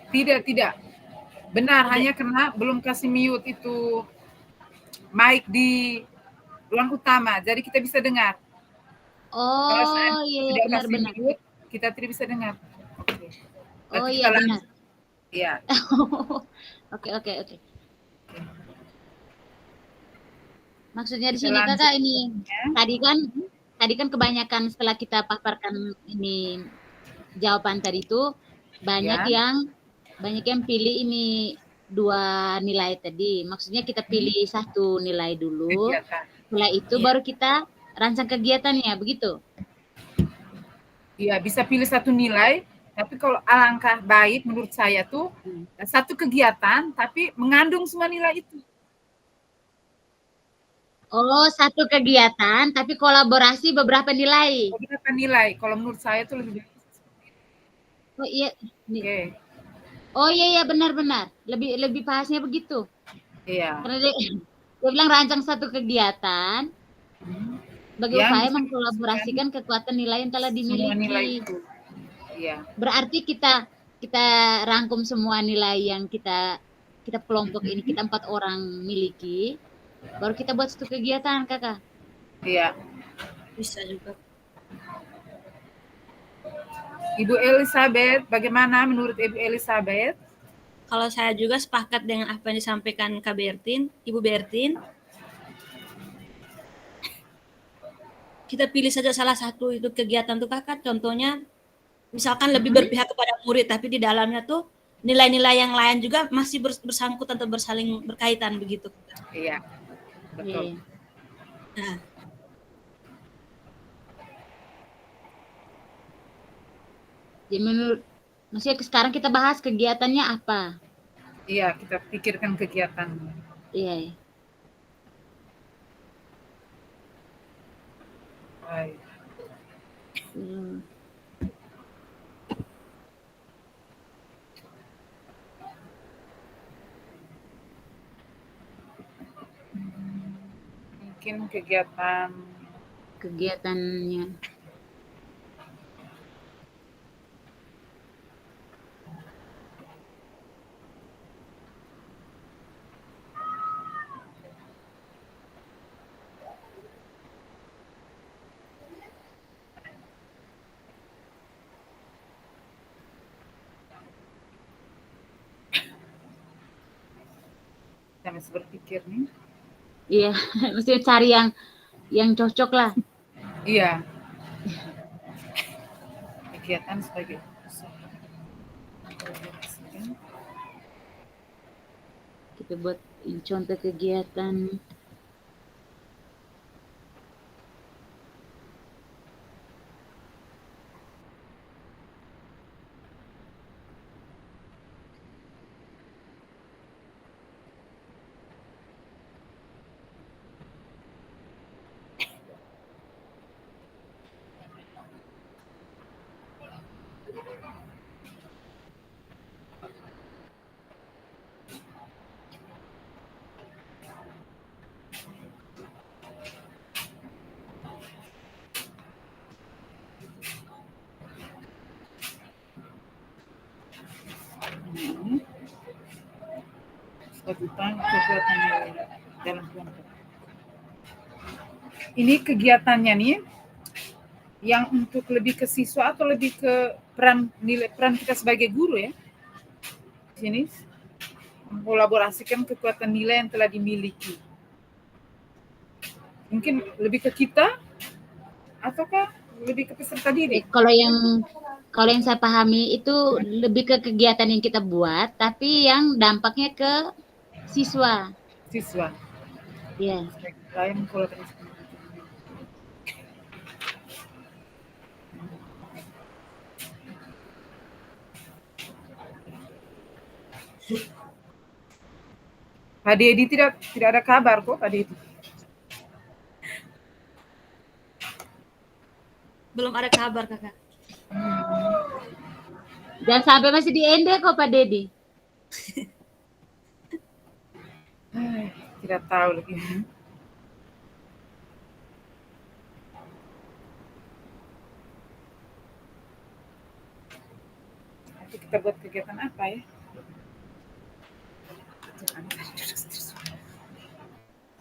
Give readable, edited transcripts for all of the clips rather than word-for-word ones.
Tidak, tidak. Benar, Tidak. hanya karena belum kasih mute itu mic di ruang utama, jadi kita bisa dengar. Kalau saya Oh, iya, iya, tidak kasih benar-benar. mute, kita tidak bisa dengar. Oke. Oh, Berarti iya, kita benar. langsung. Ya. Oke, oke, oke. Maksudnya di Kita sini lanjut. kakak ini Ya. tadi kan tadi kan kebanyakan setelah kita paparkan ini jawaban tadi itu banyak Ya. yang banyak yang pilih ini dua nilai tadi. Maksudnya kita pilih satu nilai dulu, Kegiatan. setelah itu Iya. baru kita rancang kegiatannya, begitu? Iya, bisa pilih satu nilai, tapi kalau alangkah baik menurut saya tuh satu kegiatan tapi mengandung semua nilai itu. Oh, satu kegiatan tapi kolaborasi beberapa nilai. Beberapa nilai, kalau menurut saya tuh lebih baik. Oh iya, Oke. oh iya iya benar-benar. Lebih lebih bahasnya begitu. Iya. Karena dia bilang rancang satu kegiatan sebagai Yang upaya bisa menghasilkan mengkolaborasikan kekuatan nilai yang telah semua nilai dimiliki. itu. Iya. Berarti kita kita rangkum semua nilai yang kita kita kelompok ini kita 4 orang miliki, baru kita buat satu kegiatan, Kakak. Iya. Bisa juga. Ibu Elizabeth, bagaimana menurut Ibu Elizabeth? Kalau saya juga sepakat dengan apa yang disampaikan Kak Bertin, Ibu Bertin. Kita pilih saja salah satu itu kegiatan tuh kakak, contohnya misalkan lebih berpihak kepada murid, tapi di dalamnya tuh nilai-nilai yang lain juga masih bersangkut atau bersaling berkaitan begitu. Iya, betul. Nah, Jadi menurut maksudnya sekarang kita bahas kegiatannya apa? Iya, kita pikirkan kegiatan. Iya. Iya. Baik. Mungkin kegiatannya. Saya masih berpikir nih. Iya, mesti cari yang cocok lah. Iya. Kegiatan sebagai Kita buat contoh kegiatan. kegiatan dalam kelompok. Ini kegiatannya nih yang untuk lebih ke siswa atau lebih ke peran kita sebagai guru ya? Di sini mengkolaborasikan kekuatan nilai yang telah dimiliki. Mungkin lebih ke kita ataukah lebih ke peserta didik? Kalau yang saya pahami itu lebih ke kegiatan yang kita buat, tapi yang dampaknya ke siswa. Siswa. Iya. Saya mengkolaborasikan. Pak Dedi tidak ada kabar kok Pak Dedi. belum ada kabar kakak. Dan sampai masih di Ende kok Pak Dedi. Tidak tahu lagi. Nanti kita buat kegiatan apa ya?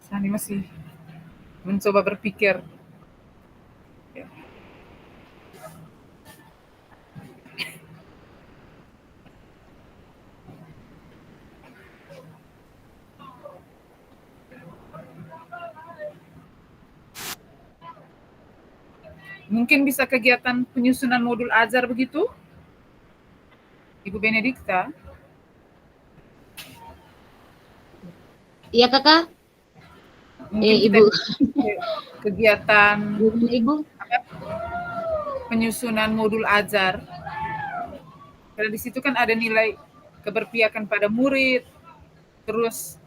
Sani masih mencoba berpikir. Ya. Mungkin bisa kegiatan penyusunan modul ajar begitu, Ibu Benedikta? Iya kakak. Mungkin kita Ibu. kegiatan Ibu. penyusunan modul ajar. Karena di situ kan ada nilai keberpihakan pada murid, terus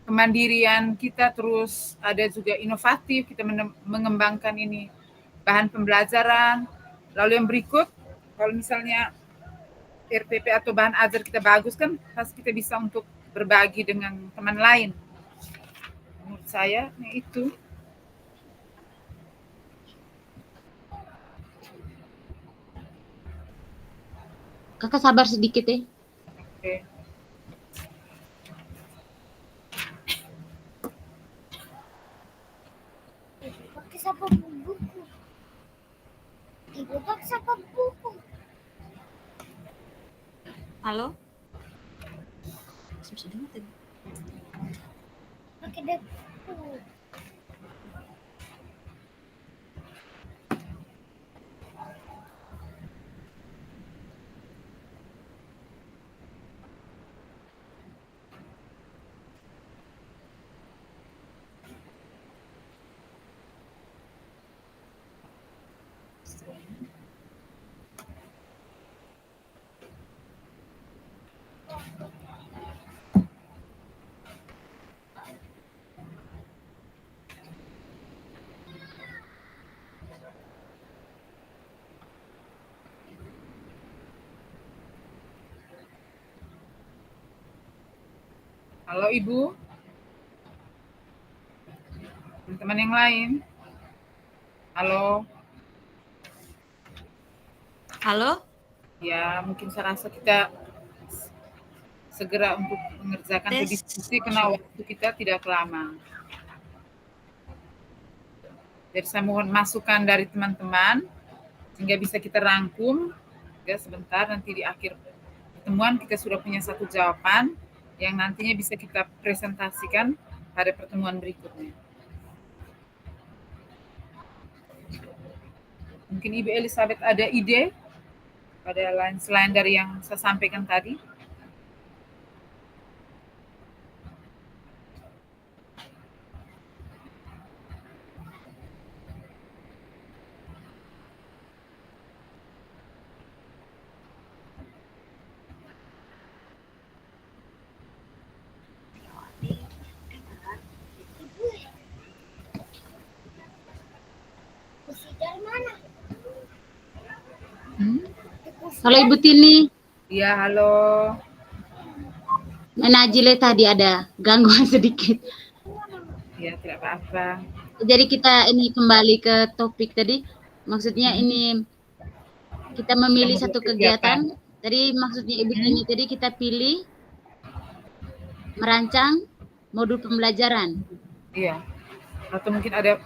kemandirian kita, terus ada juga inovatif, kita mengembangkan ini bahan pembelajaran. Lalu yang berikut, kalau misalnya RPP atau bahan ajar kita bagus kan, pasti kita bisa untuk berbagi dengan teman lain. Menurut saya, ya itu. Kakak sabar sedikit ya. Oke. Pakai siapa buku? Ibu pakai siapa buku? Halo? Bisa dengar tadi? Pakai buku. Halo Ibu, teman-teman yang lain. Halo. Halo? Ya, mungkin saya rasa kita segera untuk mengerjakan diskusi karena waktu kita tidak lama. Jadi saya mohon masukan dari teman-teman sehingga bisa kita rangkum ya sebentar, nanti di akhir pertemuan kita sudah punya satu jawaban yang nantinya bisa kita presentasikan pada pertemuan berikutnya. Mungkin Ibu Elizabeth ada ide pada lain selain dari yang saya sampaikan tadi? Dari mana? Halo Ibu Tini. Iya, halo. Najile tadi ada gangguan sedikit. Ya, tidak apa-apa. Jadi kita ini kembali ke topik tadi. Maksudnya ini kita memilih satu kegiatan. Tadi maksudnya Ibu Tini tadi kita pilih merancang modul pembelajaran. Iya. Atau mungkin ada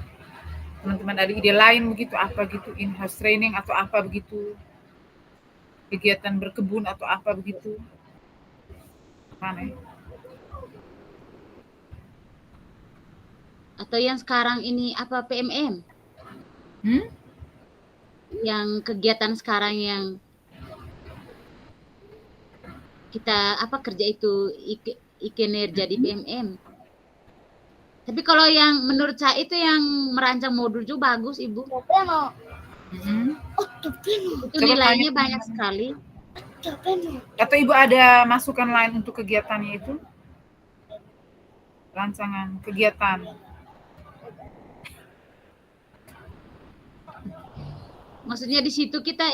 teman-teman ada ide lain begitu, apa gitu, in-house training atau apa begitu, kegiatan berkebun atau apa begitu. Mana? Atau yang sekarang ini apa PMM? Yang kegiatan sekarang yang kita apa kerja itu kinerja di PMM. Tapi kalau yang menurut saya itu yang merancang modul juga bagus, Ibu. Itu nilainya banyak sekali. Atau Ibu ada masukan lain untuk kegiatannya itu? Rancangan kegiatan. Maksudnya di situ kita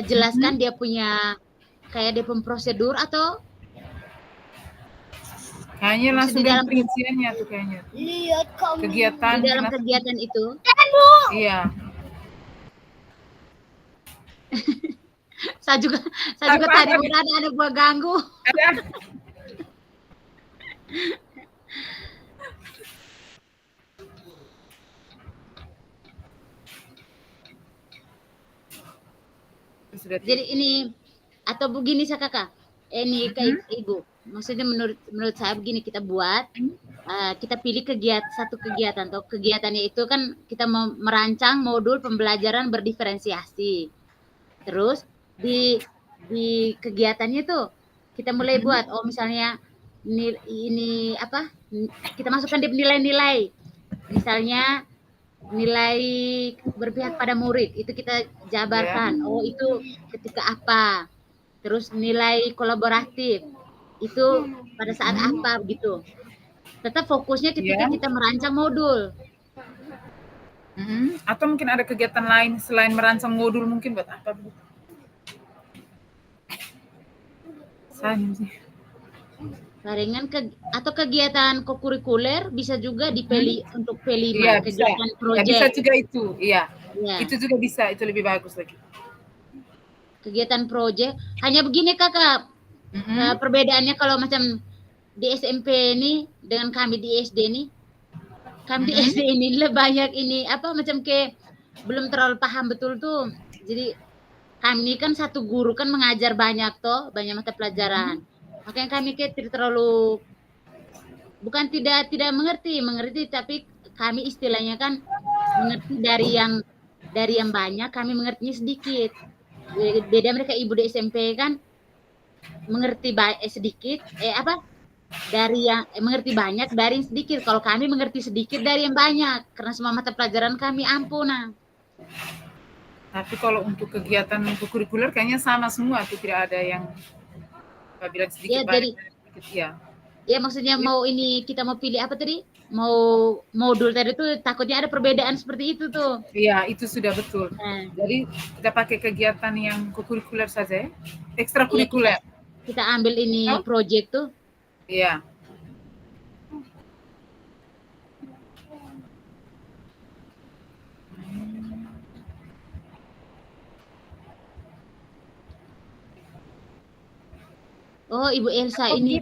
jelaskan dia punya kayak dia prosedur atau kayaknya langsung di dalam perinciannya tuh kayaknya. Lihat kamu. Kegiatan di dalam kegiatan itu. Iya. saya juga tadi ada gua ganggu. Sudah Jadi ini atau begini saya kakak, ini ke ibu. Maksudnya menurut saya begini kita buat, kita pilih satu kegiatan. Atau kegiatannya itu kan kita merancang modul pembelajaran berdiferensiasi. Terus di kegiatannya tuh kita mulai buat, oh misalnya ini apa? Kita masukkan di nilai-nilai. Misalnya nilai berpihak pada murid itu kita jabarkan. Oh itu ketika apa? Terus nilai kolaboratif itu pada saat apa begitu. Tetap fokusnya ketika kita merancang modul. Atau mungkin ada kegiatan lain selain merancang modul, mungkin buat apa? Sayang sih. Palingan atau kegiatan kokurikuler bisa juga dipilih untuk P5 Iya, kegiatan bisa. proyek. Ya, bisa juga itu, iya. Ya. Itu juga bisa, itu lebih bagus lagi. Kegiatan proyek hanya begini kakak. Perbedaannya kalau macam di SMP ini dengan kami di SD ini, kami di SD ini lebih banyak ini apa macam ke belum terlalu paham betul tuh. Jadi kami kan satu guru kan mengajar banyak mata pelajaran. Makanya kami kayak tidak terlalu, bukan tidak mengerti, tapi kami istilahnya kan mengerti dari yang banyak, kami mengertinya sedikit. Beda mereka ibu di SMP kan mengerti sedikit, dari yang mengerti banyak dari yang sedikit. Kalau kami mengerti sedikit dari yang banyak, karena semua mata pelajaran kami ampunan. Tapi kalau untuk kegiatan kurikuler kayaknya sama semua, tuh tidak ada yang bilang sedikit banyak. Ya maksudnya mau ini kita mau pilih apa tadi? Mau modul tadi tuh takutnya ada perbedaan seperti itu tuh. Iya, itu sudah betul. Jadi kita pakai kegiatan yang kurikuler saja, ekstrakurikuler. Kita ambil ini proyek tuh. Iya. Oh, Ibu Elsa ini.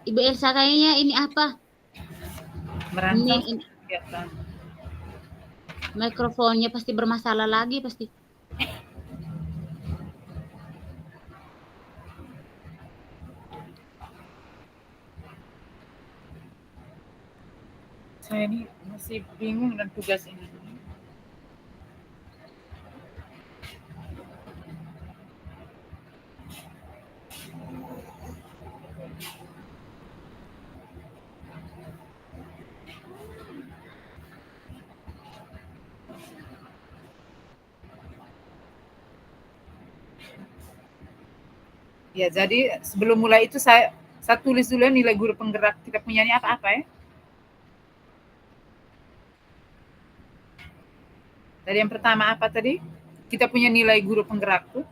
Ibu Elsa kayaknya ini apa? Merancang kegiatan. Mikrofonnya pasti bermasalah lagi pasti. Saya ini masih bingung dengan tugas ini. Ya, jadi sebelum mulai itu saya tulis dulu nilai guru penggerak kita punya ini apa-apa ya. Tadi yang pertama apa tadi? Kita punya nilai guru penggerak tuh.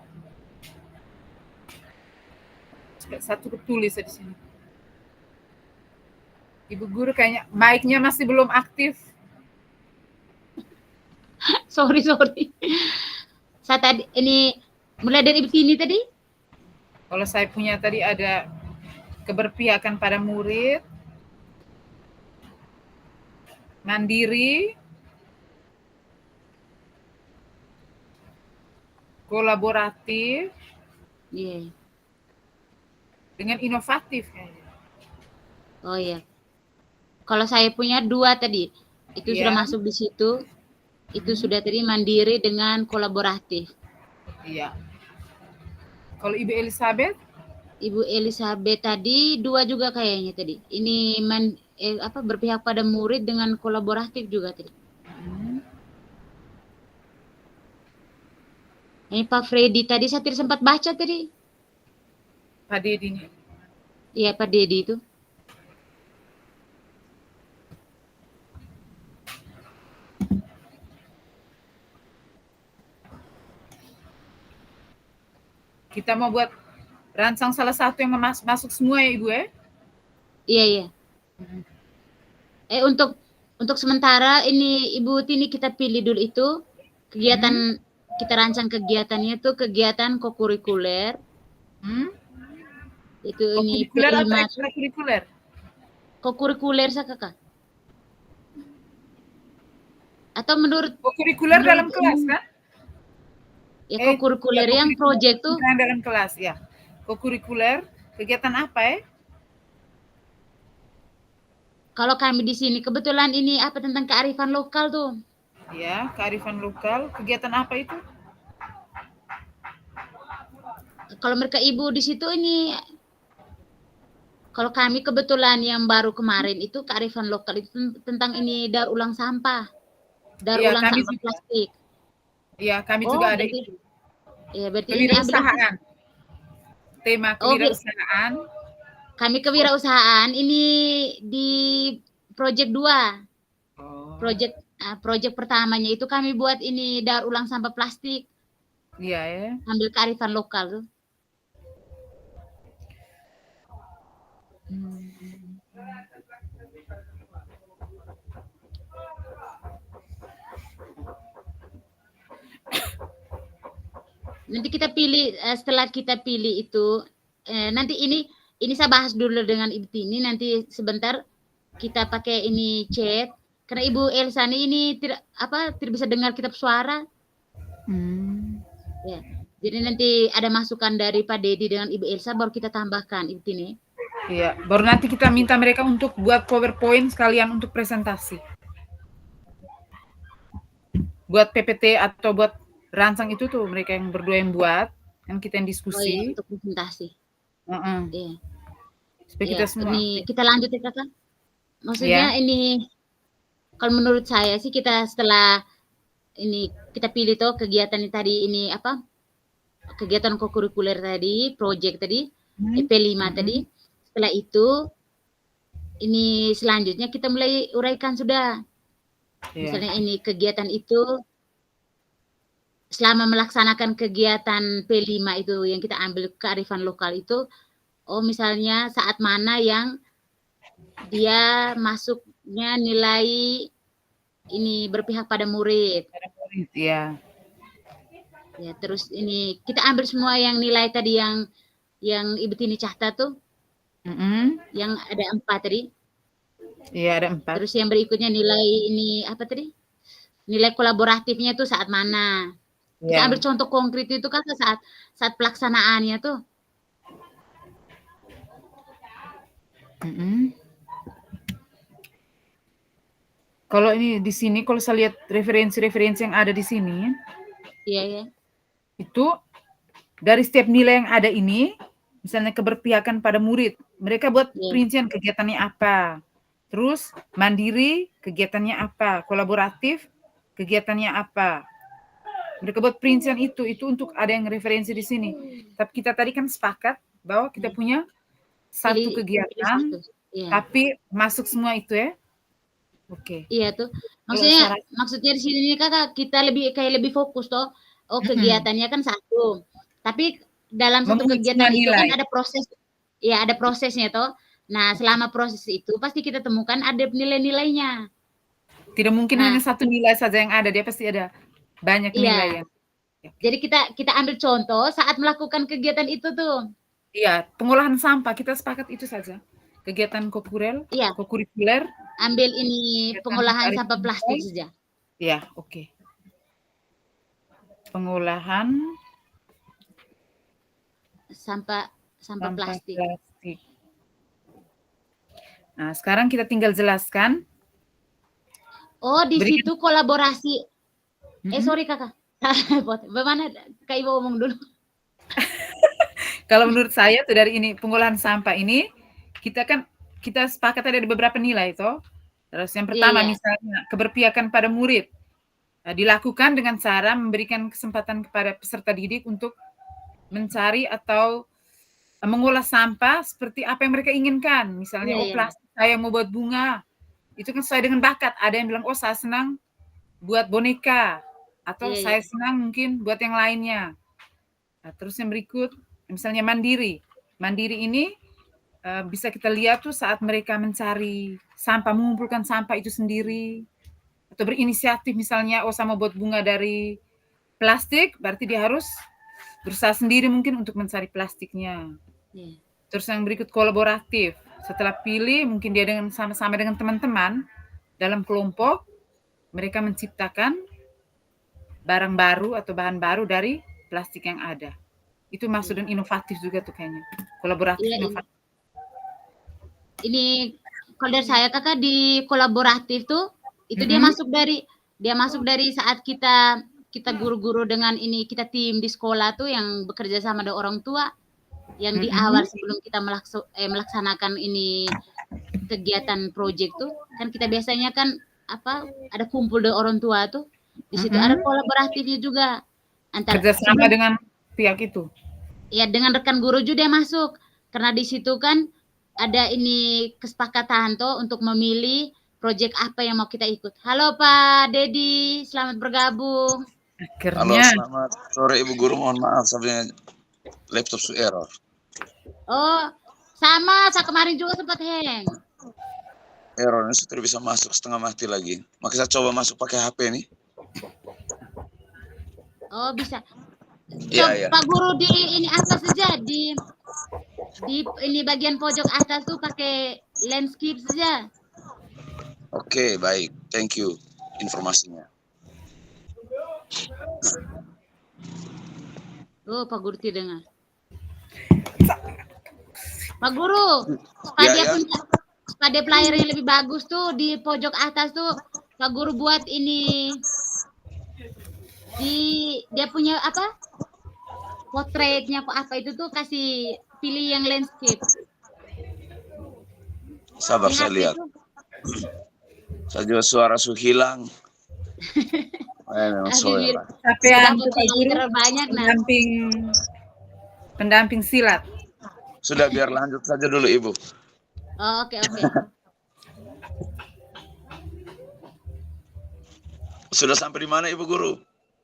Satu tulis di sini. Ibu guru kayaknya mic-nya masih belum aktif. Sorry. Saya tadi ini mulai dari sini tadi. Kalau saya punya tadi ada keberpihakan pada murid, mandiri, kolaboratif, dengan inovatif. Oh iya. Kalau saya punya 2 tadi, itu sudah masuk di situ. Itu sudah tadi mandiri dengan kolaboratif. Iya. Kalau Ibu Elizabeth? Ibu Elizabeth tadi 2 juga kayaknya tadi. Ini berpihak pada murid dengan kolaboratif juga tadi. Ini Pak Freddy tadi saya tidak sempat baca tadi. Pak Dedi. Iya, Pak Dedi itu. Kita mau buat rancang salah satu yang masuk semua ya Ibu ya? Iya. Untuk sementara ini Ibu Tini kita pilih dulu itu kegiatan kita rancang kegiatannya itu kegiatan kokurikuler. Itu ini Kokurikuler atau P5 ekstrakurikuler? kokurikuler sa kakak. Atau menurut Kokurikuler dalam kelas kan? ya kokurikuler yang project tuh Yang dalam kelas ya. Kokurikuler kegiatan apa ya? kalau kami di sini kebetulan ini apa tentang kearifan lokal tuh. Ya, kearifan lokal. Kegiatan apa itu? Kalau mereka ibu di situ ini kalau kami kebetulan yang baru kemarin itu kearifan lokal itu tentang ini daur ulang sampah. Daur Iya, ulang kami sampah juga. plastik. Iya, kami Oh, juga ada berarti, itu. ya berarti ini ambil Kewirausahaan. Tema kewirausahaan. kami kewirausahaan ini di project 2. Oh, Project pertamanya itu kami buat ini daur ulang sampah plastik. iya ya. Ambil kearifan lokal tuh. Nanti kita pilih setelah kita pilih itu nanti ini saya bahas dulu dengan Ibu Tini, nanti sebentar kita pakai ini chat karena Ibu Elsa ini tidak bisa dengar kita suara. Ya. Jadi nanti ada masukan dari Pak Dedi dengan Ibu Elsa baru kita tambahkan Ibu Tini. Iya, baru nanti kita minta mereka untuk buat PowerPoint sekalian untuk presentasi. Buat PPT atau buat rancang itu tuh mereka yang berdua yang buat, yang kita yang diskusi. Oh iya, untuk presentasi. Iya. Supaya kita semua. Ini kita lanjut ya Kakak. Maksudnya ini kalau menurut saya sih kita setelah ini kita pilih tuh kegiatan ini tadi ini apa? Kegiatan kokurikuler tadi, project tadi, EP5 tadi. Setelah itu ini selanjutnya kita mulai uraikan sudah. Misalnya ini kegiatan itu selama melaksanakan kegiatan P5 itu yang kita ambil kearifan lokal itu, misalnya saat mana yang dia masuknya nilai ini berpihak pada murid. Iya. Ya, terus ini kita ambil semua yang nilai tadi yang Ibu Tini catat tuh. Yang ada 4 tadi. Iya, ada 4. Terus yang berikutnya nilai ini apa tadi? Nilai kolaboratifnya tuh saat mana? Kita ambil contoh konkret itu kan saat pelaksanaannya tuh. Kalau ini di sini, kalau saya lihat referensi-referensi yang ada di sini, iya. Itu dari setiap nilai yang ada ini, misalnya keberpihakan pada murid, mereka buat perincian kegiatannya apa. Terus mandiri kegiatannya apa, kolaboratif kegiatannya apa. Mereka buat perincian itu untuk ada yang referensi di sini. Tapi kita tadi kan sepakat bahwa kita punya satu kegiatan, tapi masuk semua itu ya. Oke. Iya tuh. Maksudnya di sini Kakak kita lebih fokus toh. Kegiatannya kan satu. Tapi dalam satu kegiatan itu kan ada proses. Ya, ada prosesnya toh. Nah, selama proses itu pasti kita temukan ada nilai-nilainya. Tidak mungkin hanya satu nilai saja yang ada, dia pasti ada banyak nilai. Jadi kita ambil contoh saat melakukan kegiatan itu tuh. Iya, pengolahan sampah kita sepakat itu saja. Kegiatan kokurikuler. Ambil ini pengolahan sampah plastik saja. Iya, oke. Pengolahan sampah plastik. Nah, sekarang kita tinggal jelaskan. Di situ kolaborasi. Sorry Kakak. Bagaimana Kak Ibu ngomong dulu? Kalau menurut saya tuh dari ini pengolahan sampah ini kita sepakat ada beberapa nilai toh. Terus yang pertama misalnya keberpihakan pada murid. Dilakukan dengan cara memberikan kesempatan kepada peserta didik untuk mencari atau mengolah sampah seperti apa yang mereka inginkan. Misalnya, plastik saya mau buat bunga. Itu kan sesuai dengan bakat. Ada yang bilang, saya senang buat boneka. Atau saya senang mungkin buat yang lainnya. Nah, terus yang berikut, misalnya mandiri. Mandiri ini bisa kita lihat tuh saat mereka mencari sampah, mengumpulkan sampah itu sendiri. Atau berinisiatif misalnya, saya mau buat bunga dari plastik, berarti dia harus berusaha sendiri mungkin untuk mencari plastiknya. Terus yang berikut kolaboratif. Setelah pilih, mungkin dia dengan sama-sama dengan teman-teman dalam kelompok, mereka menciptakan barang baru atau bahan baru dari plastik yang ada. Itu masuk dan inovatif juga tuh kayaknya. Kolaboratif Iya, inovatif. ini kalau dari saya kakak di kolaboratif tuh itu dia masuk dari saat kita guru-guru dengan ini kita tim di sekolah tuh yang bekerja sama dengan orang tua yang di awal sebelum kita melaksanakan ini kegiatan proyek tuh kan kita biasanya kan ada kumpul dengan orang tua tuh di situ ada kolaboratifnya juga antara kerjasama dengan pihak itu. Ya dengan rekan guru juga masuk karena di situ kan ada ini kesepakatan tuh untuk memilih proyek apa yang mau kita ikut. Halo Pak Dedi, selamat bergabung. Akhirnya. Halo, selamat sore Ibu Guru. Mohon maaf, sebenarnya laptop error. Oh, sama. Saya kemarin juga sempat hang. Errornya sudah bisa masuk setengah mati lagi. Makanya saya coba masuk pakai HP nih. Oh, bisa. Iya. Pak Guru di ini apa saja di ini bagian pojok atas tuh pakai landscape saja. Oke, baik. Thank you informasinya. Oh, Pak Guru tidak dengar. Pak Guru, supaya dia playernya lebih bagus tuh di pojok atas tuh Pak Guru buat ini dia punya potretnya apa itu tuh kasih pilih yang landscape. Sabar saya lihat. Saya juga suara hilang. Tapi yang terlalu banyak pendamping silat. Sudah biar lanjut saja dulu Ibu. Oh, oke. Sudah sampai di mana Ibu Guru?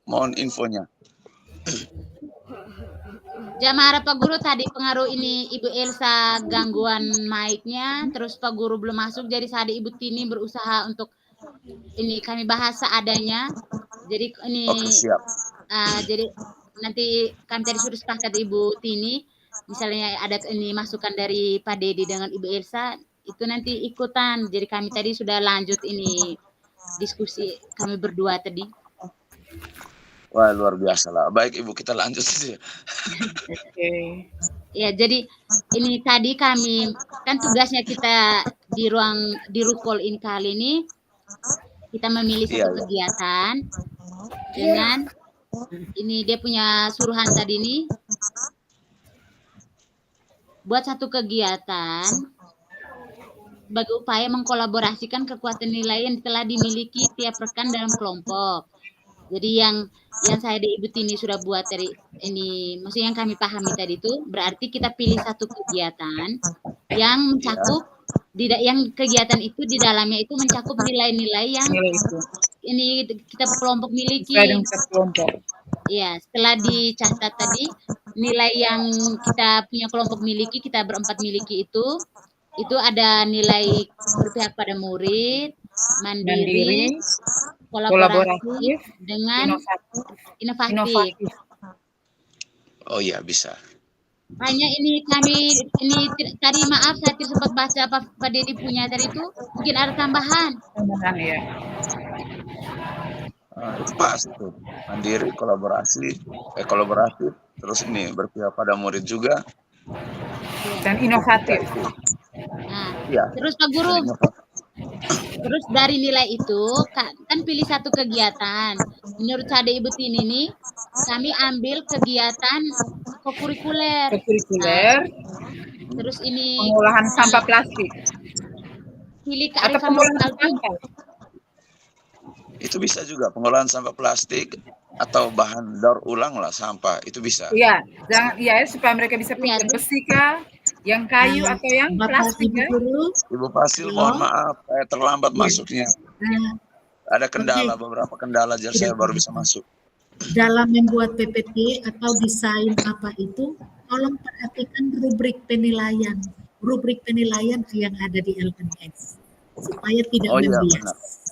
Mohon infonya. Jamara Pak Guru tadi pengaruh ini Ibu Elsa gangguan mic-nya, terus Pak Guru belum masuk, jadi saya Ibu Tini berusaha untuk ini kami bahas seadanya. Jadi ini siap. Jadi nanti kami tadi sudah sepakat Ibu Tini, misalnya ada ini masukan dari Pak Dedi dengan Ibu Elsa, itu nanti ikutan. Jadi kami tadi sudah lanjut ini diskusi kami berdua tadi. Wah, luar biasa lah. Baik Ibu, kita lanjut saja. Oke. Ya, jadi ini tadi kami kan tugasnya kita di Rukol ini kali ini kita memilih satu kegiatan dengan ini dia punya suruhan tadi ini buat satu kegiatan sebagai upaya mengkolaborasikan kekuatan nilai yang telah dimiliki tiap rekan dalam kelompok. Jadi yang saya di Ibu Tini sudah buat dari ini, maksudnya yang kami pahami tadi itu berarti kita pilih satu kegiatan yang mencakup yang kegiatan itu di dalamnya itu mencakup nilai-nilai yang ini kita kelompok miliki. Ya, setelah dicatat tadi nilai yang kita punya kelompok miliki, kita berempat miliki itu ada nilai berpihak pada murid, mandiri, kolaboratif dengan inovatif. Oh iya, bisa. Hanya ini tadi maaf saya tidak sempat baca apa Pak Dedi punya tadi itu, mungkin ada tambahan. Ya. Itu pas tuh. Mandiri, kolaboratif, terus ini berpihak pada murid juga. Dan inovatif. Nah, ya. Terus Pak Guru, terus dari nilai itu kan pilih satu kegiatan. Menurut saya Ibu Tini ini kami ambil kegiatan kokurikuler. Terus ini pengolahan sampah plastik. Pilih kearifan lokal juga. Itu bisa juga pengolahan sampah plastik atau bahan daur ulang lah sampah itu bisa. Iya, supaya mereka bisa pilih besi kah, yang kayu atau yang plastik. Ibu Fasil, mohon maaf saya terlambat masuknya. Ada kendala, beberapa kendala jadi saya baru bisa masuk. Dalam membuat PPT atau desain apa itu, tolong perhatikan rubrik penilaian yang ada di LMS supaya tidak membias.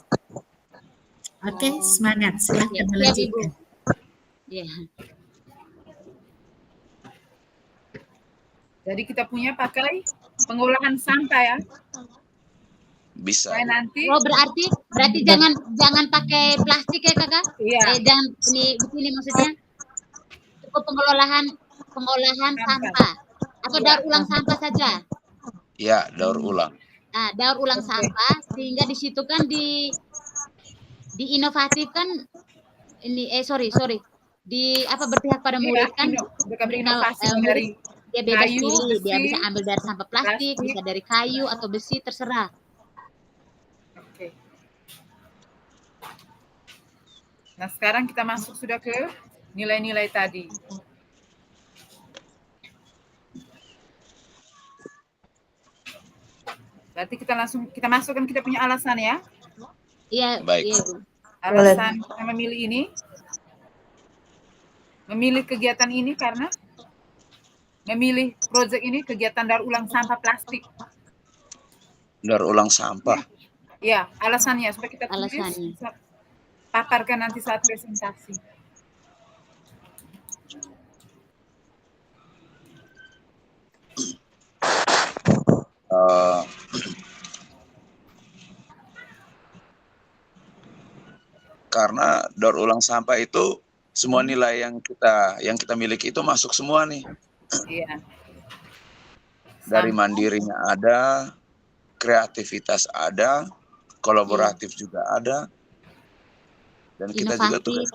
Oke, semangat. Silahkan melanjutkan. Jadi kita punya pakai pengolahan sampah ya. Bisa. Supaya nanti Oh, berarti jangan pakai plastik ya kakak? iya, Jangan ini begini maksudnya. Cukup pengolahan sampah atau daur ulang sampah saja. Ya, daur ulang. Nah, daur ulang sampah sehingga di situ kan diinovatifkan ini sorry di apa berpihak pada murid kan mereka mereka berinovasi murid dari dia bebas kayu, pilih, dia besi, bisa ambil dari sampah plastik, bisa dari kayu atau besi, terserah. Oke. Nah, sekarang kita masuk sudah ke nilai-nilai tadi. Berarti kita masukkan kita punya alasan ya. Iya, Baik. iya Bu. Alasan kita memilih ini, memilih kegiatan ini karena memilih proyek ini kegiatan daur ulang sampah plastik. Daur ulang sampah. Ya, alasannya supaya kita tulis, Alasannya. bisa paparkan nanti saat presentasi. Karena daur ulang sampah itu semua nilai yang kita miliki itu masuk semua nih. Iya. Dari mandirinya ada, kreativitas ada, kolaboratif juga ada, dan kita juga tugas.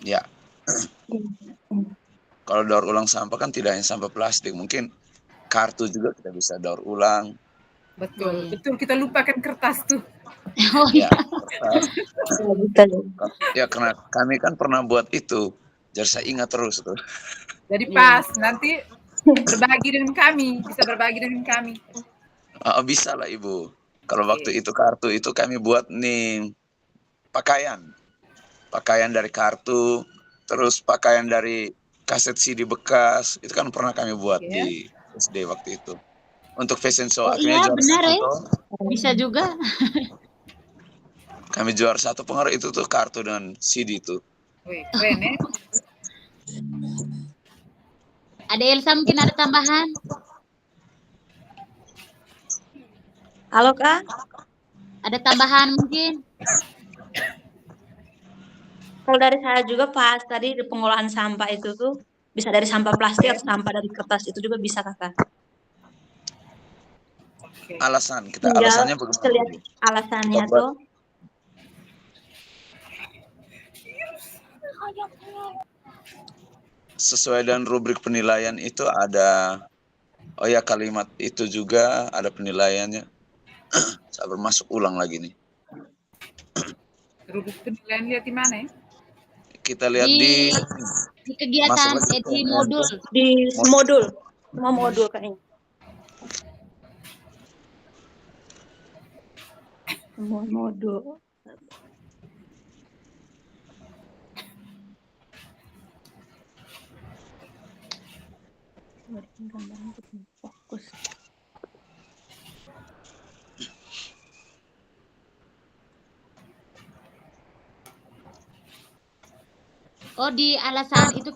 Ya. Kalau daur ulang sampah kan tidak hanya sampah plastik, mungkin kartu juga kita bisa daur ulang. Betul, betul, kita lupakan kertas tuh. Oh Ya, iya. ya karena kami kan pernah buat itu, jadi saya ingat terus tuh. Jadi pas nanti berbagi dengan kami, bisa berbagi dengan kami. Bisa lah Ibu. Kalau waktu itu kartu itu kami buat nih pakaian dari kartu, terus pakaian dari kaset CD bekas, itu kan pernah kami buat di SD waktu itu. Untuk fashion show akhirnya Iya juara benar satu ya, bisa juga. Kami juara satu pengaruh itu tuh kartu dengan CD itu. Wih, keren ya. Ada Elsa mungkin ada tambahan? Halo Kak? Ada tambahan mungkin? Kalau dari saya juga pas tadi di pengolahan sampah itu tuh bisa dari sampah plastik atau sampah dari kertas itu juga bisa Kakak. Alasannya Tinggal bagaimana? lihat alasannya tuh. Sesuai dengan rubrik penilaian itu ada, kalimat itu juga ada penilaiannya. Saya bermasuk ulang lagi nih. Rubrik penilaian lihat di mana ya? Kita lihat di kegiatan di modul. Di modul. Semua modul kayaknya. Semua modul. Fokus. Oh, di alasan itu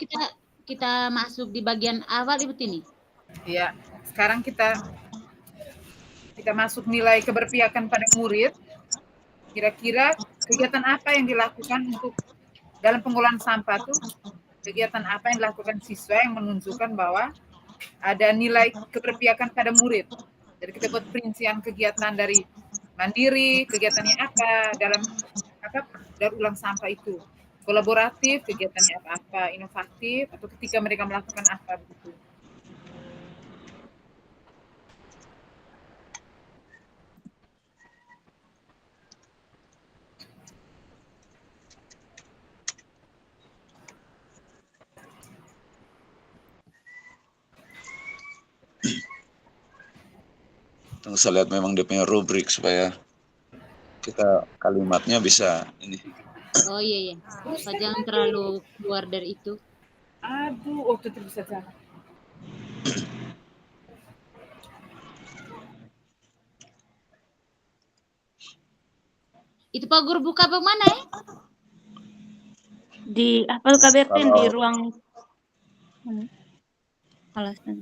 kita masuk di bagian awal Ibu Tini. Iya, sekarang kita masuk nilai keberpihakan pada murid. Kira-kira kegiatan apa yang dilakukan untuk dalam pengolahan sampah tuh? Kegiatan apa yang dilakukan siswa yang menunjukkan bahwa ada nilai keberpihakan pada murid. Jadi kita buat perincian kegiatan dari mandiri, kegiatannya apa dalam daur ulang sampah itu. Kolaboratif, kegiatannya apa-apa, inovatif, atau ketika mereka melakukan apa begitu. Saya lihat memang dia punya rubrik supaya kita kalimatnya bisa ini. Oh iya. Supaya jangan terlalu keluar dari itu. Aduh, itu bisa jalan. Itu Pak Guru buka bagaimana ya? Di apa KBRT di ruang alasan.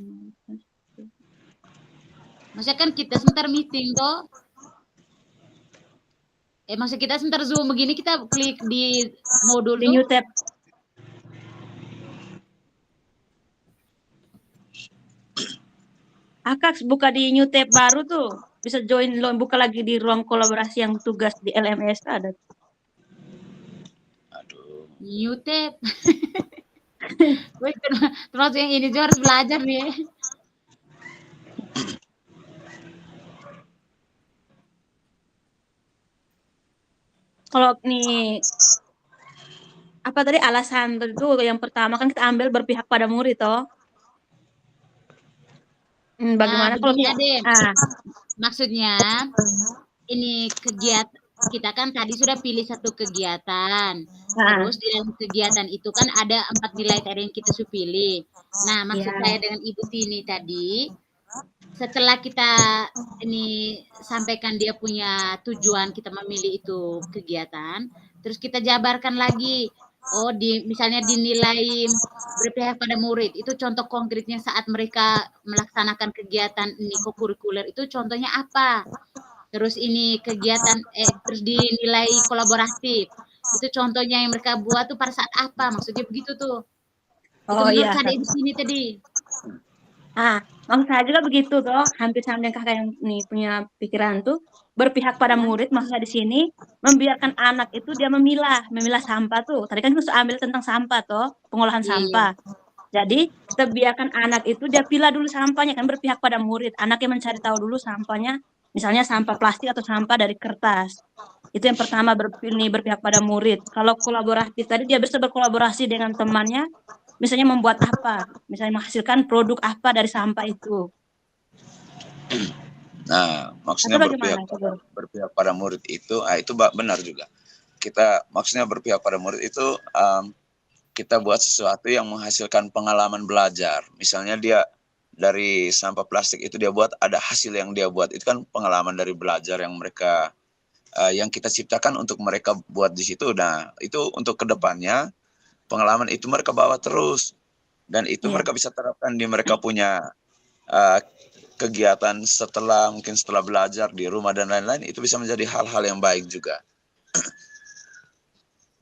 Maksudnya kan kita sebentar meeting toh. Maksud kita sebentar Zoom begini kita klik di modul Di tuh. new tab. Akak buka di new tab baru tuh. Bisa join lo buka lagi di ruang kolaborasi yang tugas di LMS ada. Aduh. New tab. Wih, termasuk yang ini juga harus belajar nih. Kalau nih apa tadi alasan itu yang pertama kan kita ambil berpihak pada murid toh. Bagaimana kalau begini Adem. ah, Maksudnya ini kegiatan kita kan tadi sudah pilih satu kegiatan. Terus di dalam kegiatan itu kan ada 4 nilai tadi yang kita sudah pilih. Nah, maksud saya dengan Ibu Tini tadi, setelah kita ini sampaikan dia punya tujuan kita memilih itu kegiatan, terus kita jabarkan lagi. Oh, misalnya dinilai berpihak pada murid, itu contoh konkretnya saat mereka melaksanakan kegiatan ini kokurikuler itu contohnya apa? Terus ini kegiatan terus dinilai kolaboratif. Itu contohnya yang mereka buat tuh pada saat apa? Maksudnya begitu tuh. oh itu iya. Ada di sini tadi. Maksud saya juga begitu toh, hampir sama dengan kakak yang nih punya pikiran tuh berpihak pada murid. Maksudnya di sini membiarkan anak itu dia memilah sampah tuh. Tadi kan kita ambil tentang sampah toh, pengolahan sampah. Jadi kita biarkan anak itu dia pilih dulu sampahnya, kan berpihak pada murid. Anaknya mencari tahu dulu sampahnya, misalnya sampah plastik atau sampah dari kertas. Itu yang pertama berpihak pada murid. Kalau kolaboratif tadi dia bisa berkolaborasi dengan temannya, misalnya membuat apa, misalnya menghasilkan produk apa dari sampah itu. Nah, maksudnya berpihak pada murid itu benar juga. Kita maksudnya berpihak pada murid itu kita buat sesuatu yang menghasilkan pengalaman belajar. Misalnya dia dari sampah plastik itu dia buat ada hasil yang dia buat. Itu kan pengalaman dari belajar yang mereka yang kita ciptakan untuk mereka buat di situ. Nah, itu untuk kedepannya pengalaman itu mereka bawa terus. Dan itu mereka bisa terapkan di mereka punya kegiatan mungkin setelah belajar di rumah dan lain-lain. Itu bisa menjadi hal-hal yang baik juga.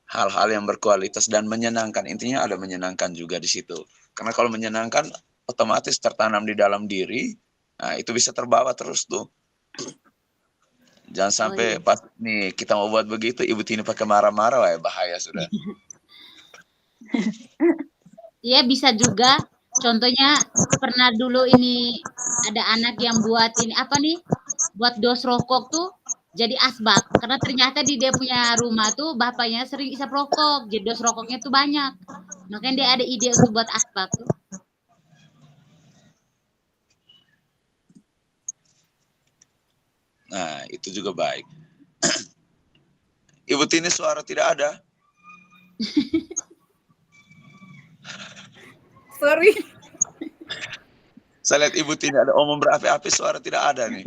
Hal-hal yang berkualitas dan menyenangkan. Intinya ada menyenangkan juga di situ. Karena kalau menyenangkan otomatis tertanam di dalam diri. Nah, itu bisa terbawa terus tuh. Jangan sampai pas nih kita mau buat begitu, Ibu Tini pakai marah-marah, wah bahaya sudah. Iya bisa juga. Contohnya pernah dulu ini ada anak yang buat ini apa nih? Buat dos rokok tuh jadi asbak. Karena ternyata di dia punya rumah tuh bapaknya sering isap rokok. Jadi dos rokoknya tuh banyak. Makanya dia ada ide untuk buat asbak tuh. Nah, itu juga baik. Ibu Tini suara tidak ada. Sorry. Saya lihat Ibu Tini ada omong berapi-api, suara tidak ada nih.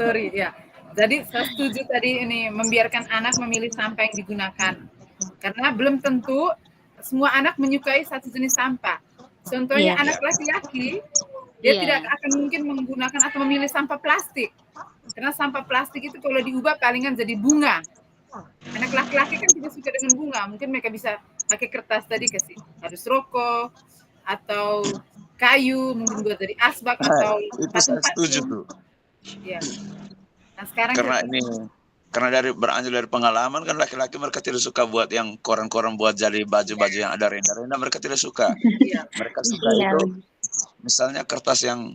Sorry, ya. Jadi saya setuju tadi ini membiarkan anak memilih sampah yang digunakan. Karena belum tentu semua anak menyukai satu jenis sampah. Contohnya anak laki-laki, dia tidak akan mungkin menggunakan atau memilih sampah plastik. Karena sampah plastik itu kalau diubah palingan jadi bunga. Anak laki-laki kan tidak suka dengan bunga. Mungkin mereka bisa pakai kertas tadi kasih kardus rokok atau kayu, mungkin buat dari asbak atau itu saya setuju tuh. Ya. Nah, sekarang karena beranjak dari pengalaman kan laki-laki mereka tidak suka buat yang koran-koran buat jadi baju-baju yang ada renda-renda, mereka tidak suka. Mereka suka itu misalnya kertas yang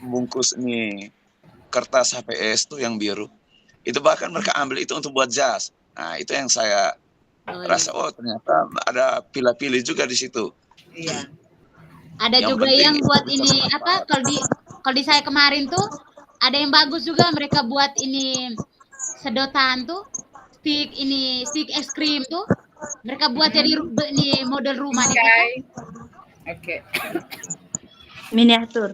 bungkus ini kertas HPS tuh yang biru. Itu bahkan mereka ambil itu untuk buat jas. Nah, itu yang saya rasa ternyata ada pilih-pilih juga di situ. Iya. Ada yang juga yang buat ini kalau di saya kemarin tuh ada yang bagus juga mereka buat ini sedotan tuh stick es krim tuh mereka buat jadi ini model rumah gitu. Oke. Miniatur.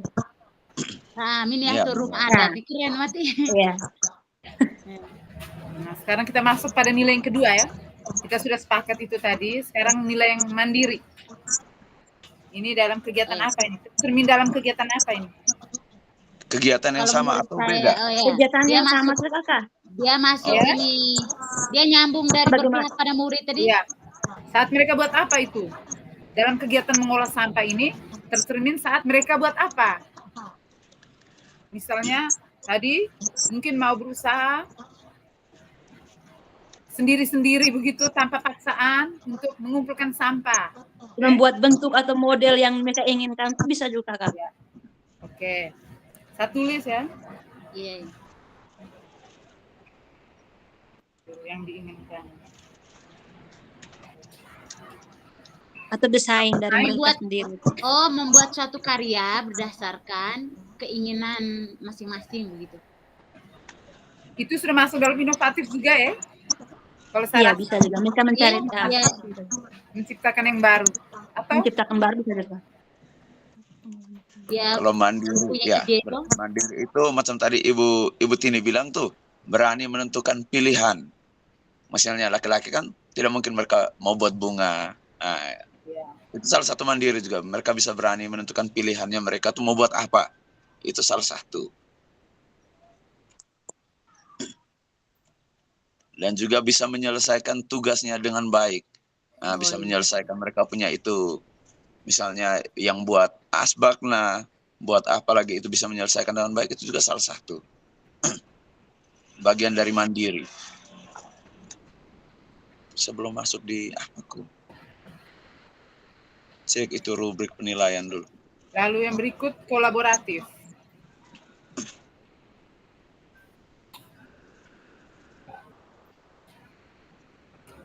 Nah, miniatur rumah adat. Keren mati. Iya. Nah, sekarang kita masuk pada nilai yang kedua ya. Kita sudah sepakat itu tadi. Sekarang nilai yang mandiri. Ini dalam kegiatan Oh, ya. apa ini? Tercermin dalam kegiatan apa ini? Kegiatan yang Kalau sama menurut atau saya, beda? oh ya, Kegiatan dia yang sama masuk, tuh kakak. dia masuk Ya. ini, dia nyambung dari Bagaimana? berpihak pada murid tadi. Iya. Saat mereka buat apa itu? Dalam kegiatan mengolah sampah ini tercermin saat mereka buat apa? Misalnya tadi mungkin mau berusaha sendiri-sendiri begitu tanpa paksaan untuk mengumpulkan sampah. Membuat bentuk atau model yang mereka inginkan itu bisa juga kakak. Oke. Saya tulis ya Iya. yang diinginkan. Atau desain dari mereka Membuat, sendiri. membuat suatu karya berdasarkan keinginan masing-masing begitu. Itu sudah masuk dalam inovatif juga ya? Kalau Iya saya bisa juga. Mereka mencari Iya. menciptakan yang baru atau menciptakan baru bisa juga. Ya, Kalau mandiri, punya ya, ide itu. mandiri itu macam tadi Ibu Tini bilang tuh, berani menentukan pilihan. Misalnya laki-laki kan tidak mungkin mereka mau buat bunga. Nah, itu salah satu mandiri juga. Mereka bisa berani menentukan pilihannya mereka tuh mau buat apa. Itu salah satu. Dan juga bisa menyelesaikan tugasnya dengan baik. Nah, bisa menyelesaikan mereka punya itu. Misalnya yang buat asbak, nah, buat apa lagi itu bisa menyelesaikan dengan baik, itu juga salah satu. Bagian dari mandiri. Sebelum masuk di aku cek itu rubrik penilaian dulu. lalu yang berikut kolaboratif.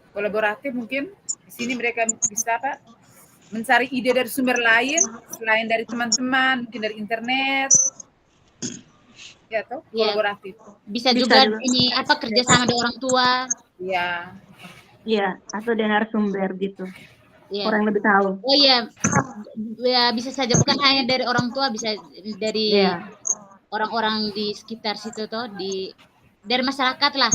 Kolaboratif mungkin di sini mereka bisa apa? Mencari ide dari sumber lain selain dari teman-teman, mungkin dari internet. Ya toh, Iya. kolaboratif. Bisa Bisa juga juga. ini apa kerjasama dengan orang tua. Iya. Iya, atau dengan narasumber gitu. Iya. Orang yang lebih tahu. Oh iya, ya bisa saja bukan hanya dari orang tua, bisa dari Iya. orang-orang di sekitar situ toh, dari masyarakat lah.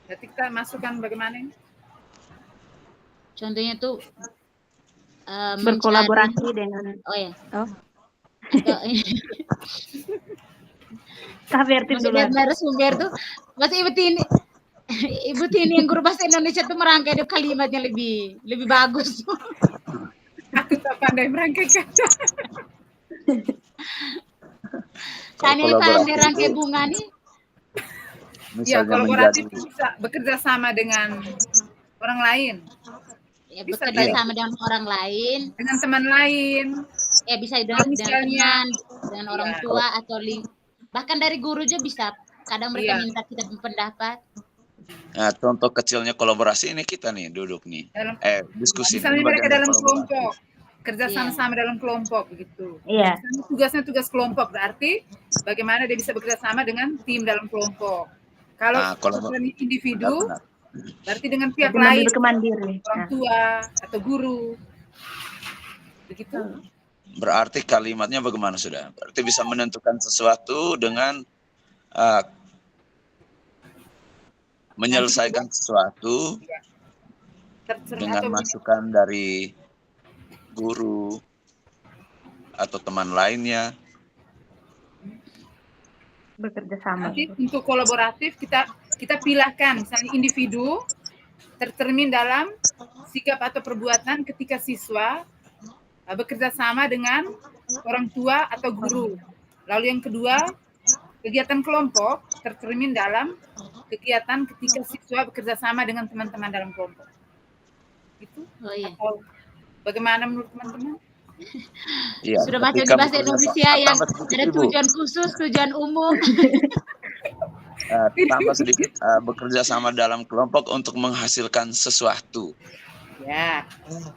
Jadi kita masukkan bagaimana ini? Contohnya tuh Berkolaborasi mencari, dengan ya. Oh. Atau, Kak Verti maksudnya duluan. narasumber tuh, masih Ibu Tini yang guru bahasa Indonesia tuh merangkai kalimatnya lebih bagus. Aku tak pandai merangkai kata. Saya ini pandai rangkai bunga nih. Ya, Misalnya kolaboratif menjadi bisa bekerja sama dengan orang lain, Ya, Bisa bekerja tadi. sama dengan orang lain. dengan teman lain. Ya bisa dengan misalnya- teman, dengan orang Iya. tua atau bahkan dari guru juga bisa. Kadang mereka Iya. minta kita pendapat. Nah, contoh kecilnya kolaborasi ini kita nih duduk nih. Dalam- Diskusi. Misalnya Ini mereka bagian dari dalam kolaborasi. kelompok, kerja Iya. sama-sama dalam kelompok begitu. Iya. Misalnya tugasnya tugas kelompok, berarti bagaimana dia bisa bekerja sama dengan tim dalam kelompok. Kalau Nah, misalnya individu, Benar. berarti dengan pihak Tapi lain, lebih kemandiri. orang Nah, tua atau guru, begitu. Berarti kalimatnya bagaimana sudah? Berarti bisa menentukan sesuatu dengan menyelesaikan sesuatu Tercermin dengan atau masukan dari guru atau teman lainnya. bekerja sama. nanti untuk kolaboratif kita pilihkan misalnya individu tercermin dalam sikap atau perbuatan ketika siswa bekerja sama dengan orang tua atau guru. Lalu yang kedua, kegiatan kelompok tercermin dalam kegiatan ketika siswa bekerja sama dengan teman-teman dalam kelompok. Itu Oh iya. atau bagaimana menurut teman-teman? Iya, Sudah baca di ketika bahasa bekerja Indonesia sama- yang tambah sedikit, ada Ibu. tujuan khusus, tujuan umum. Tambah sedikit bekerja sama dalam kelompok untuk menghasilkan sesuatu. Ya,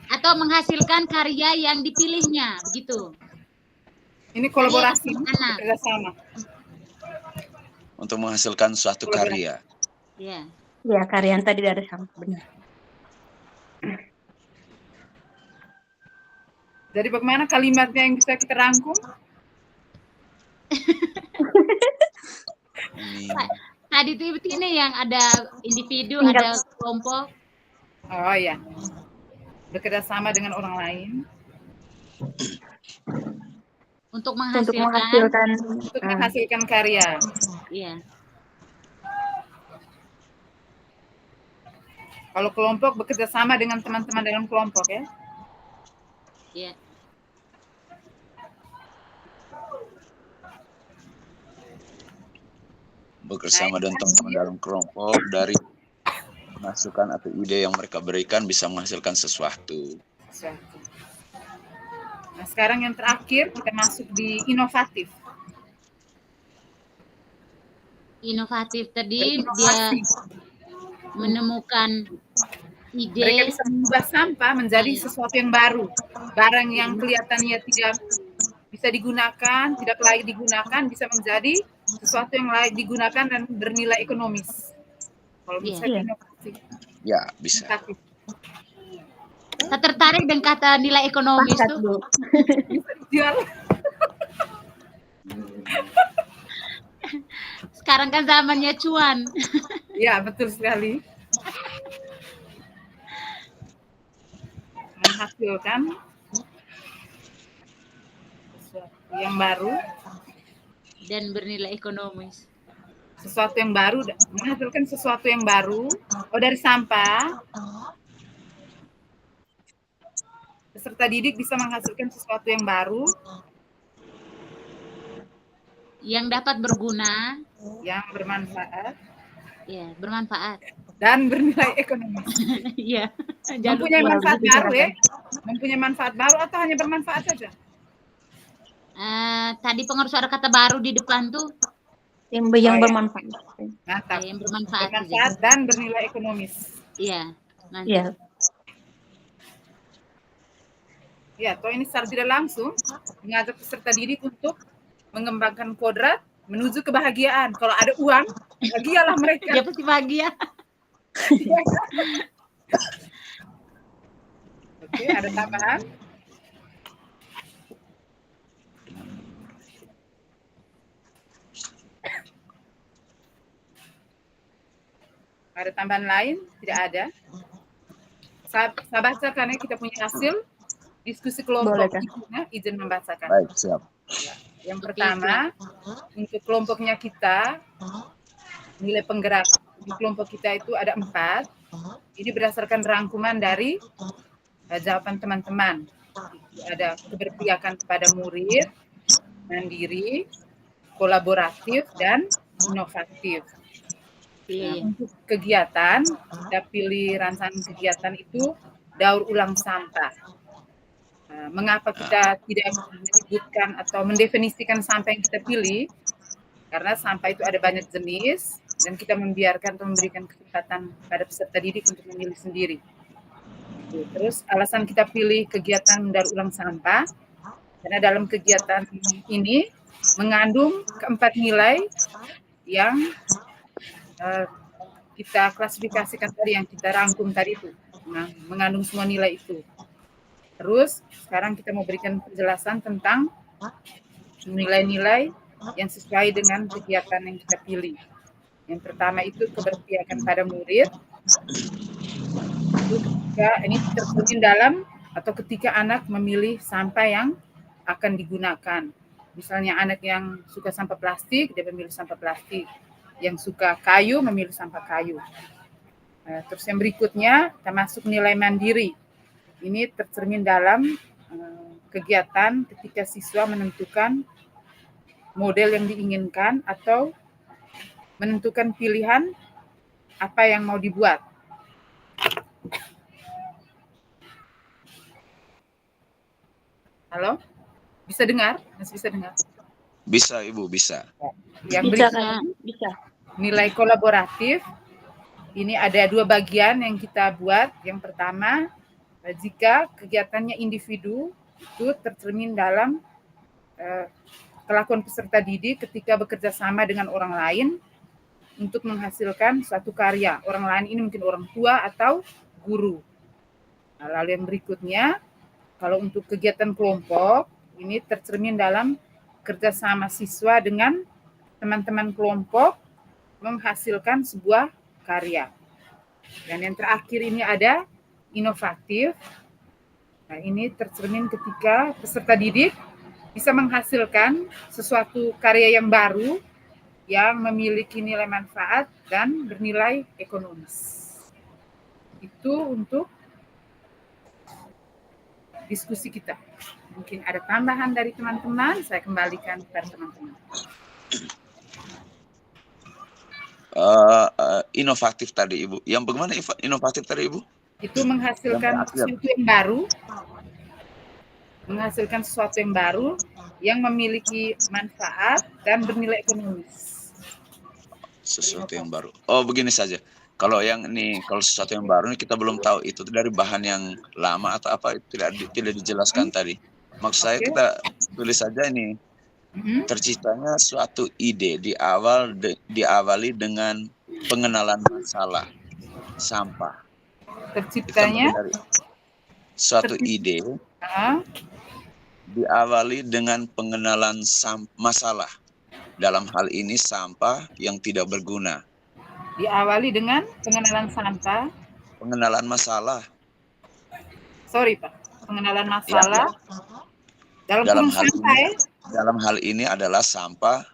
Atau menghasilkan karya yang dipilihnya, begitu. ini kolaborasi Anak. bekerja sama. Untuk menghasilkan suatu karya. Ya. Iya, karyan tadi dari sama. Benar. Jadi bagaimana kalimatnya yang bisa kita rangkum? Ini Tadi itu ini yang ada individu, Tinggal. ada kelompok. Oh ya, bekerja sama dengan orang lain untuk Untuk menghasilkan menghasilkan karya. iya. Kalau kelompok bekerja sama dengan teman-teman dalam kelompok ya. Iya. Bersama dengan teman-teman dalam kelompok, dari masukan atau ide yang mereka berikan bisa menghasilkan sesuatu. Nah, sekarang yang terakhir kita masuk di inovatif. Inovatif tadi dia Berinovasi. menemukan Mereka ide bisa mengubah sampah menjadi sesuatu yang baru. Barang yang kelihatannya tidak bisa digunakan, tidak layak digunakan, bisa menjadi sesuatu yang layak digunakan dan bernilai ekonomis. Kalau Iya. misalnya inovasi. Ya, bisa. Inovatif. saya tertarik dengan kata nilai ekonomis Sepakat, tuh. Bu. Bisa dijual. Sekarang kan zamannya cuan. Ya, betul sekali. Menghasilkan sesuatu yang baru, Dan bernilai ekonomis. sesuatu yang baru, menghasilkan sesuatu yang baru. Oh, dari sampah, peserta didik bisa menghasilkan sesuatu yang baru, Yang dapat berguna, yang bermanfaat, ya bermanfaat. dan bernilai ekonomis. Iya. Jangan Mempunyai lupa. manfaat baru ya? Mempunyai manfaat baru atau hanya bermanfaat saja? Tadi pengaruh suara kata baru di depan tuh Yang Oh, ya. bermanfaat. Mantap. yang bermanfaat. Bermanfaat dan bernilai ekonomis. Iya. Mantap. Iya. Ya, toh ini secara tidak langsung mengajak peserta didik untuk mengembangkan kodrat menuju kebahagiaan. Kalau ada uang, bahagialah mereka. Dia pasti bahagia. Oke, ada tambahan? Ada tambahan lain? Tidak ada. Saya bacakan ya, kita punya hasil diskusi kelompok. Boleh, Kak. Izin membacakan. Baik, siap. Yang pertama, untuk kelompoknya kita, nilai penggerak di kelompok kita itu ada 4. Ini berdasarkan rangkuman dari jawaban teman-teman. Ada keberpihakan kepada murid, mandiri, kolaboratif, dan inovatif. Nah, untuk kegiatan, kita pilih rancangan kegiatan itu daur ulang sampah. Nah, mengapa kita tidak menyebutkan atau mendefinisikan sampah yang kita pilih? Karena sampah itu ada banyak jenis dan kita membiarkan atau memberikan kesempatan pada peserta didik untuk memilih sendiri. Terus alasan kita pilih kegiatan daur ulang sampah, karena dalam kegiatan ini mengandung keempat nilai yang kita klasifikasikan tadi, yang kita rangkum tadi itu. Nah, mengandung semua nilai itu. Terus sekarang kita mau berikan penjelasan tentang nilai-nilai yang sesuai dengan kegiatan yang kita pilih. Yang pertama itu keberpihakan pada murid. Itu ketika ini tercermin dalam atau ketika anak memilih sampah yang akan digunakan. Misalnya anak yang suka sampah plastik, dia memilih sampah plastik. Yang suka kayu, memilih sampah kayu. Terus yang berikutnya, kita masuk nilai mandiri. Ini tercermin dalam kegiatan ketika siswa menentukan model yang diinginkan atau menentukan pilihan apa yang mau dibuat. Halo? Bisa dengar? Masih bisa dengar? Bisa, Ibu, bisa. Yang Bisa, berikutnya, Kak. Bisa. nilai kolaboratif. Ini ada 2 bagian yang kita buat. Yang pertama, jika kegiatannya individu, itu tercermin dalam kelakuan peserta didik ketika bekerja sama dengan orang lain untuk menghasilkan suatu karya. Orang lain ini mungkin orang tua atau guru. Nah, lalu yang berikutnya, kalau untuk kegiatan kelompok, ini tercermin dalam kerjasama siswa dengan teman-teman kelompok menghasilkan sebuah karya. Dan yang terakhir ini ada inovatif. Nah, ini tercermin ketika peserta didik bisa menghasilkan sesuatu karya yang baru yang memiliki nilai manfaat dan bernilai ekonomis. Itu untuk diskusi kita. Mungkin ada tambahan dari teman-teman, saya kembalikan kepada teman-teman. Inovatif tadi Ibu. Yang bagaimana inovatif tadi Ibu? Itu menghasilkan sesuatu yang baru, yang memiliki manfaat dan bernilai ekonomis. Sesuatu yang baru. Oh, begini saja. Kalau sesuatu yang baru ini kita belum tahu itu dari bahan yang lama atau apa, tidak dijelaskan tadi. Maksud saya kita tulis saja ini. Terciptanya suatu ide diawali dengan pengenalan masalah sampah. Terciptanya suatu ide diawali dengan pengenalan masalah. Dalam hal ini sampah yang tidak berguna. Diawali dengan pengenalan sampah. Pengenalan masalah. Sorry Pak, pengenalan masalah. Ya. Dalam hal ini adalah sampah.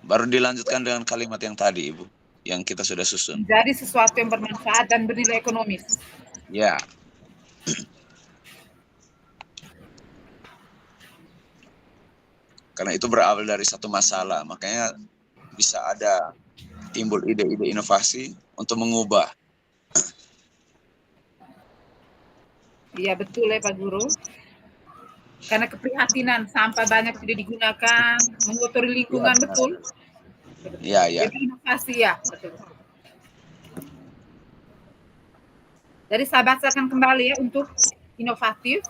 Baru dilanjutkan dengan kalimat yang tadi, Ibu, yang kita sudah susun. Jadi sesuatu yang bermanfaat dan bernilai ekonomis. Ya. Karena itu berawal dari satu masalah, makanya bisa ada timbul ide-ide inovasi untuk mengubah. Iya betul ya Pak Guru. Karena keprihatinan sampah banyak tidak digunakan, mengotori lingkungan, ya, betul. Iya, iya. Jadi inovasi ya, betul. Jadi saya bacakan kembali ya, untuk inovatif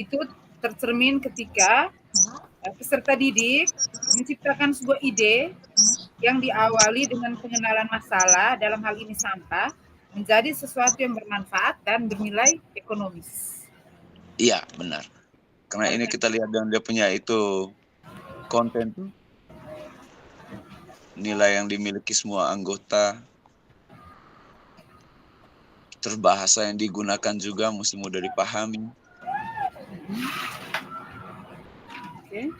itu tercermin ketika peserta didik menciptakan sebuah ide yang diawali dengan pengenalan masalah, dalam hal ini sampah, menjadi sesuatu yang bermanfaat dan bernilai ekonomis. Iya, benar. Karena ini kita lihat dan dia punya itu konten tuh, nilai yang dimiliki semua anggota, terus bahasa yang digunakan juga mesti mudah dipahami. Okay.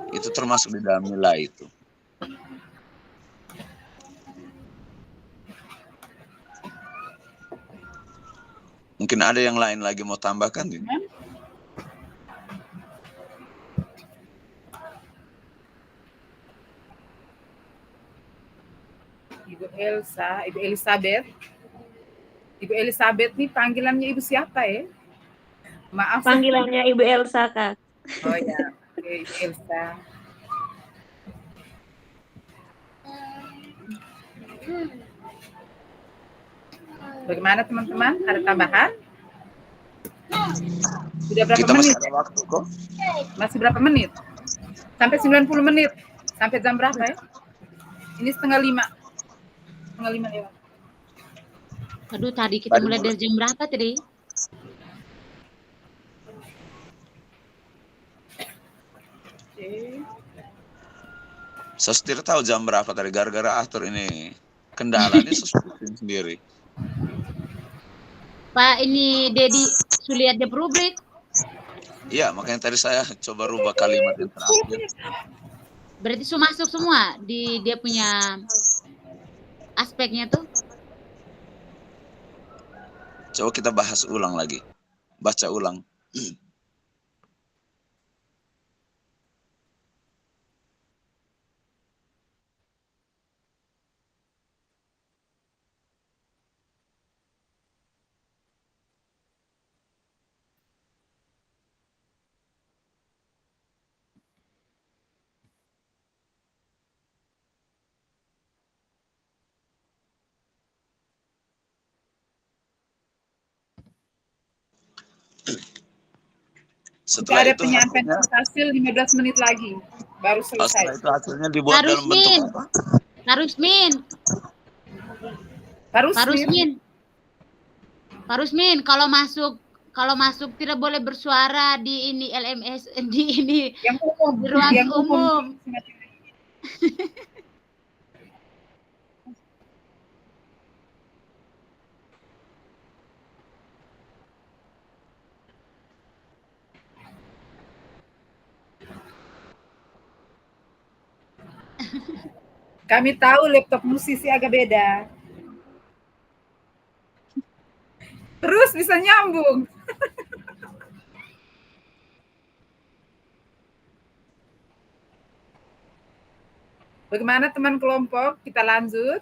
Itu termasuk di dalam nilai itu. Mungkin ada yang lain lagi mau tambahkan? Ibu Elsa, Ibu Elizabeth. Ibu Elizabeth nih panggilannya Ibu siapa ya? Maaf. Panggilannya Ibu Elsa, Kak. Oh ya, oke, Ibu Elsa. Bagaimana teman-teman? Ada tambahan? Sudah berapa Kita menit? masih ada waktu kok. Masih berapa menit? Sampai 90 menit. Sampai jam berapa ya? Ini setengah 5. Setengah 5 lewat. Aduh, tadi kita mulai dari jam berapa tadi? Saya tidak tahu jam berapa tadi, gara-gara atur ini kendalanya sesuatu sendiri. Pak, ini Dedi sulihat dia rubrik. Iya, makanya tadi saya coba rubah kalimat yang terakhir. Berarti masuk semua di dia punya aspeknya tuh. Coba kita bahas ulang lagi. Baca ulang. Setelah ada penyampaian hasil 15 menit lagi baru selesai. Setelah itu hasilnya dibuat dalam bentuk apa? Pak Rusmin, kalau masuk tidak boleh bersuara di ini LMS, di ini yang umum, di ruang umum. Kami tahu laptop musisi agak beda. Terus bisa nyambung. Bagaimana teman kelompok? Kita lanjut.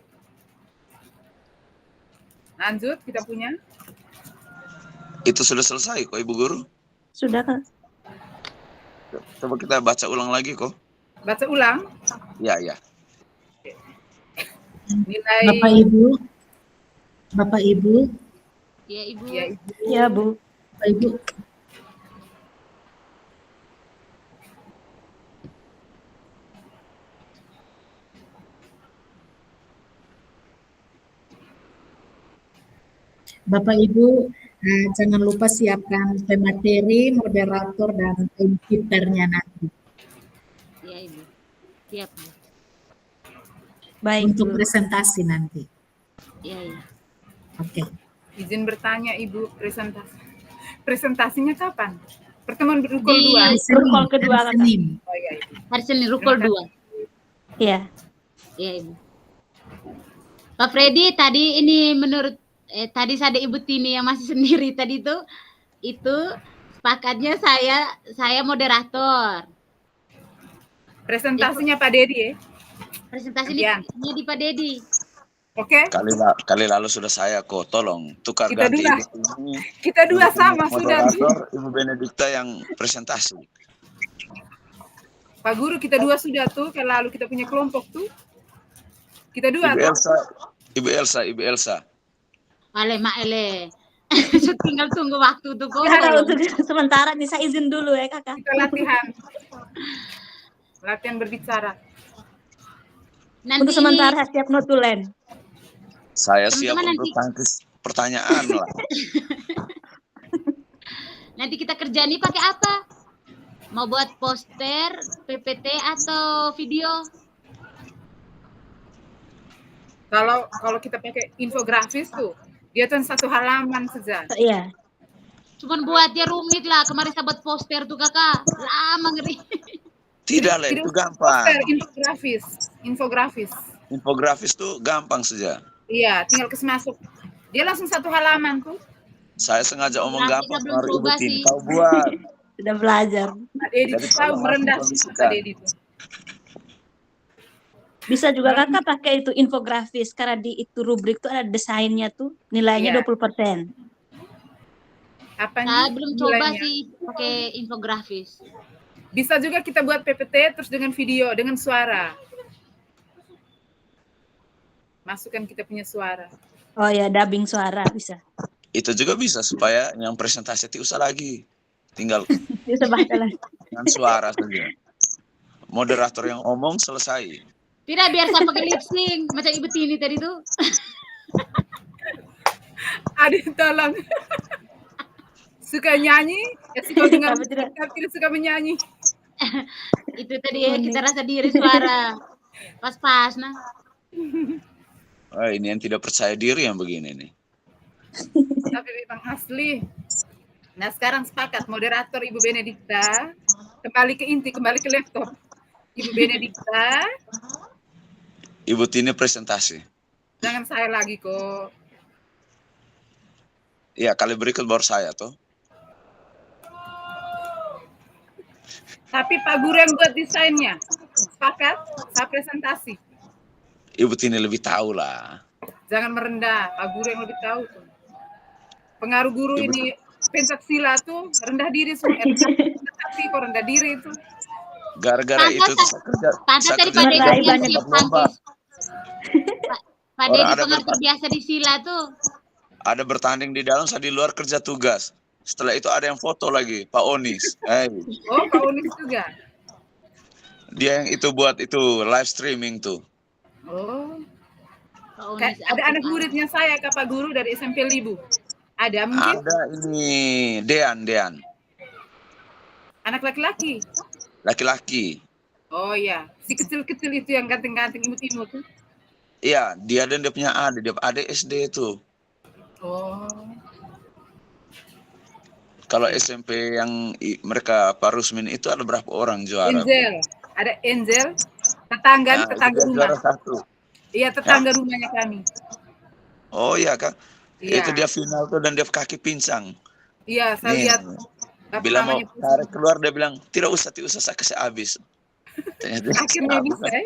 Lanjut, kita punya. Itu sudah selesai kok Ibu Guru. Sudah, Kak. Coba kita baca ulang lagi kok. Baca ulang. Ya, ya. Nilai. Bapak Ibu, Ya, Ibu. Ya, Ibu. Ya, Bu. Bapak Ibu. Bapak Ibu, jangan lupa siapkan pemateri, moderator, dan inputernya nanti Ya, Ibu. Siap, Bu. Baik, untuk Bu. presentasi nanti. Ya, ya. Oke. Izin bertanya Ibu, presentasinya kapan? Pertemuan rukun Di 2. Rukun kedua, hari Senin. Oh iya, Ibu. hari Senin rukul 2. Ya. Ya, Ibu. Pak Freddy, tadi ini menurut tadi ada Ibu Tini yang masih sendiri tadi itu sepakatnya saya moderator. Presentasinya Pak Dedi ya. Presentasi Gantian. ini di Pak Dedi. Oke, Kali lalu sudah saya kok, tolong tukar Kita ganti dua. Ibu Tini. kita dua Ibu Tini sama sudah. moderator, Ibu Benedikta yang presentasi. Pak Guru, kita dua sudah tuh, kalau lalu kita punya kelompok tuh. Kita dua tuh. Ibu Elsa. Ale mak ele. Tinggal tunggu waktu tuh kok. Ya, untuk sementara nih saya izin dulu ya, Kakak. Kita latihan. Latihan berbicara. Nanti Untuk sementara siap notulen. Saya siap Teman-teman untuk nanti- tangkis pertanyaan lah. nanti kita kerja nih pakai apa? Mau buat poster, PPT atau video? Kalau kita pakai infografis tuh, dia tuh 1 halaman saja. Iya. Cuman buatnya rumit lah. Kemarin saya buat poster tuh kakak. Lama ngeri. Tidak lah, Tidak itu usah gampang. poster, infografis. Infografis tuh gampang saja. Iya, tinggal masuk. Dia langsung 1 halaman tuh. Saya sengaja omong Infografis gampang belum baru Ibu coba Tini sih. kau buat. Sudah belajar. Pak Dedi Jadi tuh tahu tolong merendah langsung sih kondisikan. Pak Dedi tuh. Bisa juga Kakak pakai itu infografis karena di itu rubrik tuh ada desainnya tuh nilainya Iya. 20%. Apanya? Saya belum coba Nilainya. sih pakai infografis. Bisa juga kita buat PPT terus dengan video, dengan suara. Masukkan kita punya suara. Oh ya, dubbing suara bisa. Itu juga bisa supaya yang presentasi itu usah lagi. Tinggal Bisa baca lah. dengan suara saja. Moderator yang omong selesai. Tidak, biar saya pakai lip sync macam Ibu Tini tadi tuh. Adik tolong. Suka nyanyi, ya suka dengar Tapi tidak. tapi tidak suka menyanyi. Itu tadi ya, kita rasa diri suara. Pas-pas nah. Wah, ini yang tidak percaya diri yang begini nih. Tapi memang asli. Nah sekarang sepakat moderator Ibu Benedikta. Kembali ke inti, kembali ke laptop. Ibu Benedikta, Ibu Tini presentasi. jangan saya lagi kok. Iya, kali berikut baru saya tuh. Tapi Pak Guru yang buat desainnya. Sepakat, saya presentasi. Ibu Tini lebih tahu lah. Jangan merendah, Pak Guru yang lebih tahu tuh. Pengaruh guru Ibu- ini pencaksilat tuh rendah diri semua. Tapi kok rendah diri itu. Gara-gara Tante, itu tuh saya kerja. Tante saya tadi kerja Pak di Dedi Meraih yang banyak siap lomba. tangkis. Pak Orang Dedi ada pengatur bertanya. biasa di sila tuh. Ada bertanding di dalam, saya di luar kerja tugas. Setelah itu ada yang foto lagi, Pak Onis. Oh, Pak Unis juga. Dia yang itu buat itu live streaming tuh. Oh, Pak Unis ada anak muridnya saya, Kak Pak Guru dari SMP Libu. Ada mungkin Ada ini Dean, anak laki-laki. laki-laki. Oh iya, si kecil-kecil itu yang ganteng-ganteng imut-imut tuh. Iya, dia dan dia punya adik, dia adik SD itu. Oh, Kalau SMP yang mereka Pak Rusmin itu ada berapa orang juara? Angel. Ada Angel, Tetangga Nah, tetangga itu dia rumah. juara 1. Iya, tetangga rumahnya kami. Oh iya Kak. Iya. Itu dia final tuh dan dia kaki pincang. Iya, saya Nih, lihat apa bila mau namanya tarik keluar dia bilang tidak usah saya kasih habis. Ternyata akhirnya habis. bisa ya.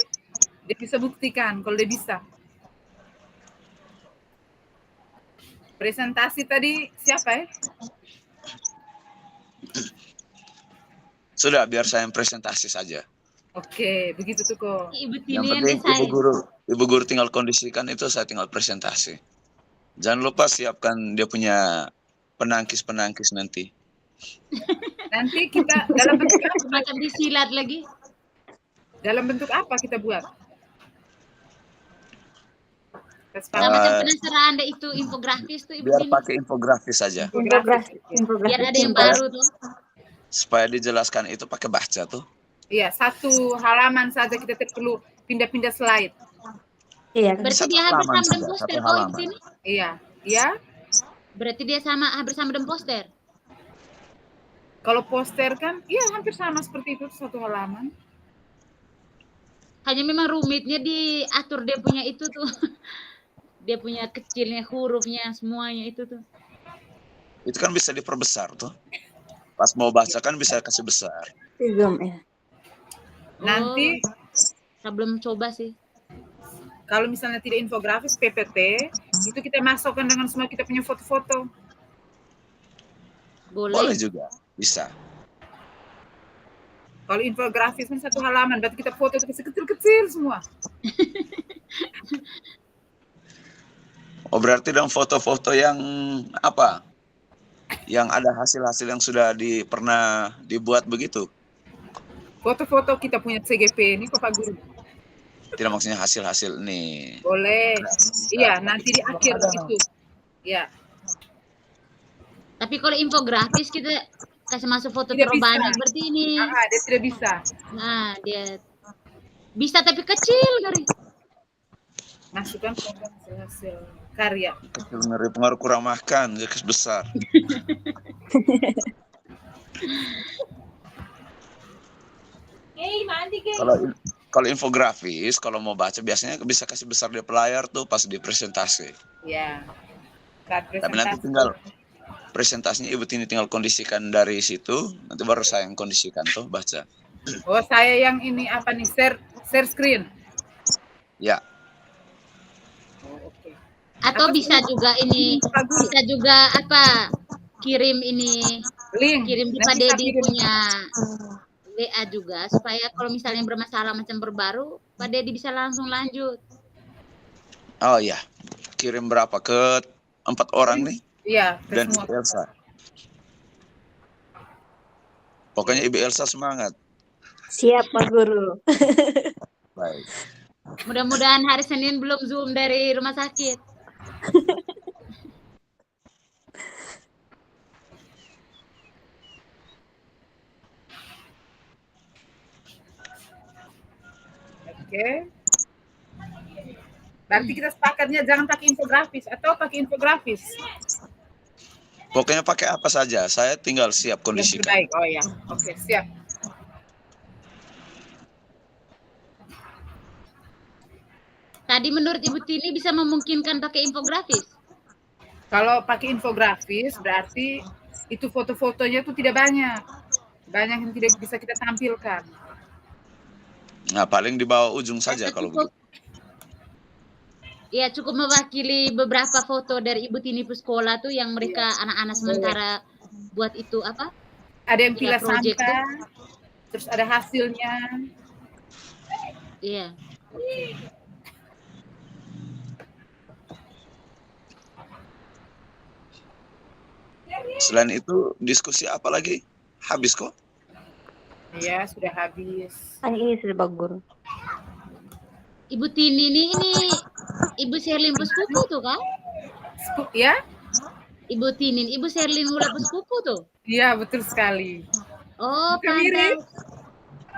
Dia bisa buktikan kalau dia bisa. Presentasi tadi siapa ya? Sudah biar saya yang presentasi saja. Oke, begitu tuh kok. Ibu Yang Tini yang penting desain. ibu guru tinggal kondisikan itu, saya tinggal presentasi. Jangan lupa siapkan dia punya penangkis nanti. Nanti kita dalam bentuk apa? Macam disilat lagi. Dalam bentuk apa kita buat? Nah, macam penasaran deh itu infografis tuh Ibu Biar Tini. pakai infografis saja. Biar ada yang baru tuh. Supaya dijelaskan itu pakai baca tuh. Iya, satu halaman saja kita perlu pindah-pindah slide. Iya. Berarti Satu dia hampir halaman sama dengan saja, poster satu kok Ibu halaman. Tini. Iya, iya. Berarti dia hampir sama dengan poster. Kalau poster kan, iya hampir sama seperti itu, satu halaman. Hanya memang rumitnya diatur dia punya itu tuh. Dia punya kecilnya hurufnya semuanya itu tuh. Itu kan bisa diperbesar tuh. Pas mau baca kan bisa kasih besar. Zoom ya. Nanti Saya belum coba sih. kalau misalnya tidak infografis PPT, itu kita masukkan dengan semua kita punya foto-foto. Boleh juga, bisa. Kalau infografis kan satu halaman, berarti kita foto itu kecil-kecil semua. Oh berarti dalam foto-foto yang apa? Yang ada hasil-hasil yang sudah pernah dibuat begitu? Foto-foto kita punya CGP ini kok Pak Guru. Tidak maksudnya hasil-hasil nih. Boleh. Iya, nanti di akhir itu. Ya. Tapi kalau infografis kita kasih masuk foto Tidak terlalu bisa. banyak berarti ini. Dia tidak bisa. Nah, dia bisa tapi kecil dari. Masukkan hasil karya. Kecil ngeri pengaruh kurang makan, jadi besar. Kalau infografis, kalau mau baca biasanya bisa kasih besar di layar tuh pas di presentasi. Ya. Saat Tapi nanti presentasi. tinggal presentasinya Ibu Tini tinggal kondisikan dari situ, nanti baru saya yang kondisikan tuh baca. Oh, saya yang ini apa nih? Share screen. Ya, Oh, oke. Atau Apa bisa sih? juga ini, bisa juga apa? Kirim ini, Link. kirim di Pak Nanti saya Dedi kirim. punya WA juga supaya kalau misalnya bermasalah macam berbaru, Pak Dedi bisa langsung lanjut. oh ya, kirim berapa ke 4 orang nih Iya, ke dan semua. Ibu Elsa. Pokoknya Ibu Elsa semangat. Siap Pak Guru. Baik. Mudah-mudahan hari Senin belum Zoom dari rumah sakit. Oke. Berarti kita sepakatnya jangan pakai infografis atau pakai infografis. Pokoknya pakai apa saja, saya tinggal siap Yang kondisikan. terbaik. Oh ya. Oke, siap. Tadi menurut Ibu Tini bisa memungkinkan pakai infografis? Kalau pakai infografis berarti itu foto-fotonya tuh tidak banyak. Banyak yang tidak bisa kita tampilkan. Nah, paling di bawah ujung saja kalau Cukup. begitu. Ya, cukup mewakili beberapa foto dari Ibu Tini Puskola tuh yang mereka anak-anak sementara buat itu apa? Ada yang Ya, pilah project sampah, terus ada hasilnya. Iya. Selain itu, diskusi apa lagi? Habis kok. Iya, sudah habis. Hanya ini sudah Pak Guru. Ibu Tini ini Ibu Sherlyn Puspupu tuh kan? Ya? Ibu Tini, Ibu Sherlyn Hula Puspupu tuh. Iya, betul sekali. Oh, Bukan mirip? pantas.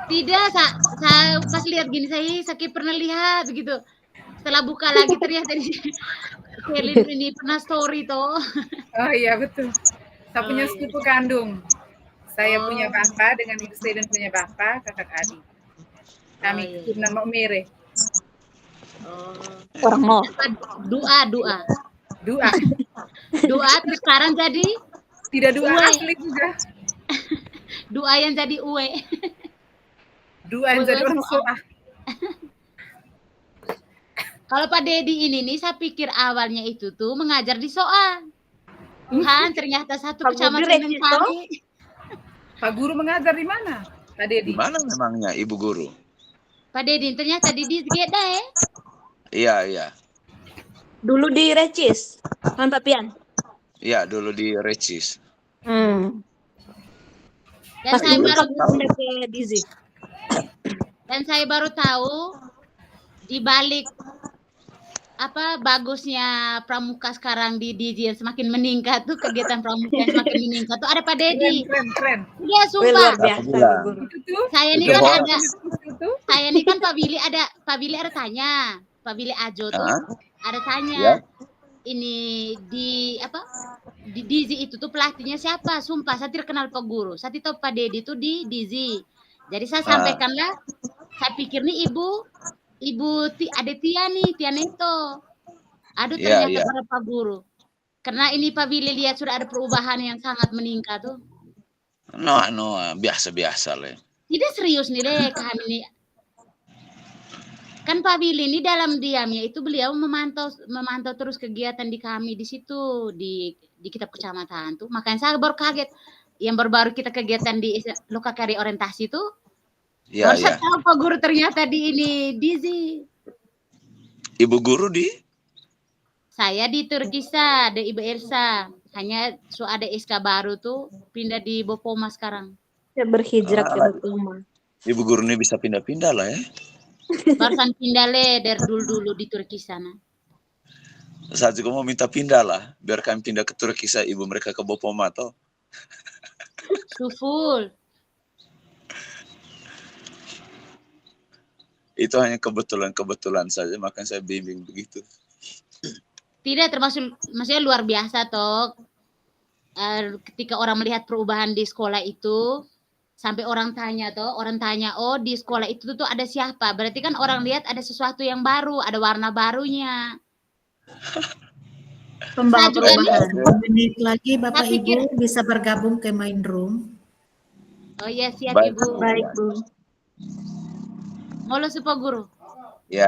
Tidak, saya pas lihat gini saya pernah lihat begitu. Setelah buka lagi ternyata di Sherlyn ini pernah story toh. Oh iya, betul. Saya punya Oh, iya. sepupu kandung. Saya Oh. punya bapak dengan ibu saya dan punya bapak, kakak adik. Kami iya. keturunan Mak Mere. Oh. Orang mau. Doa. Dua. Doa terus sekarang jadi Tidak dua Uwe. asli juga. doa yang jadi uwe. Dua yang jadi orang soah. Kalau Pak Dedi ini nih, saya pikir awalnya itu tuh mengajar di SOA. Tuhan, ternyata satu Pak kecamatan Guru dengan Rekis, kami. Pak Guru mengajar di mana? Pak Di Dedi. mana memangnya Ibu Guru? Pak Dedi ternyata di Disgeda ya. Iya. Dulu di Recis, kan Pak Pian? Iya, dulu di Recis. Hmm. Dan Pas saya dulu baru Pak Guru pindah ke Dizi. tahu di balik bagusnya pramuka sekarang di DJ semakin meningkat tuh, kegiatan pramuka yang semakin meningkat tuh ada Pak Dedi. Keren. Iya, Wih, luar sumpah. biasa Alhamdulillah. Ibu Guru. Itu tuh. Saya ini Itu kan hoax. ada Itu. saya ini kan Pak Billy ada tanya. Pak Billy Ajo tuh Hah? ada tanya. Ya. Ini di Dizi itu tuh pelatihnya siapa? Sumpah saya tidak kenal Pak Guru. Saya tahu Pak Dedi itu di Dizi. Jadi saya sampaikanlah, saya pikir nih ibu ada Tia Neto. Aduh, Iya, ternyata iya. pada Pak Guru. Karena ini Pak Billy lihat sudah ada perubahan yang sangat meningkat tuh. No, biasa-biasa lah. Tidak serius nih deh kami nih. Kan Pak Billy ini dalam diamnya itu beliau memantau terus kegiatan di kami di situ di kitab kecamatan tuh. Makanya saya baru kaget. Yang baru kita kegiatan di Lokakari orientasi tuh. Iya. Baru saya tahu Pak Guru ternyata di Dizi. Ibu Guru di? Saya di Turkisa, ada Ibu Elsa. Hanya ada SK baru tuh pindah di Bopoma sekarang. Saya berhijrah ke Bopoma. Ibu Guru ini bisa pindah-pindah lah ya. Barusan pindah dari dulu di Turki sana. Saya juga mau minta pindah lah, biar kami pindah ke Turki, ibu mereka ke Bopoma toh. Suful. Itu hanya kebetulan saja, makanya saya bimbing begitu. Tidak termasuk, maksudnya luar biasa toh. Ketika orang melihat perubahan di sekolah itu, sampai orang tanya, oh di sekolah itu tuh ada siapa? Berarti kan orang lihat ada sesuatu yang baru, ada warna barunya. Pembawa Saya juga perubahan. Menit lagi Bapak Saya pikir- Ibu bisa bergabung ke main room. Oh iya, siap Baik. Ibu. Baik, Bu. Molo Pak Guru. Ya.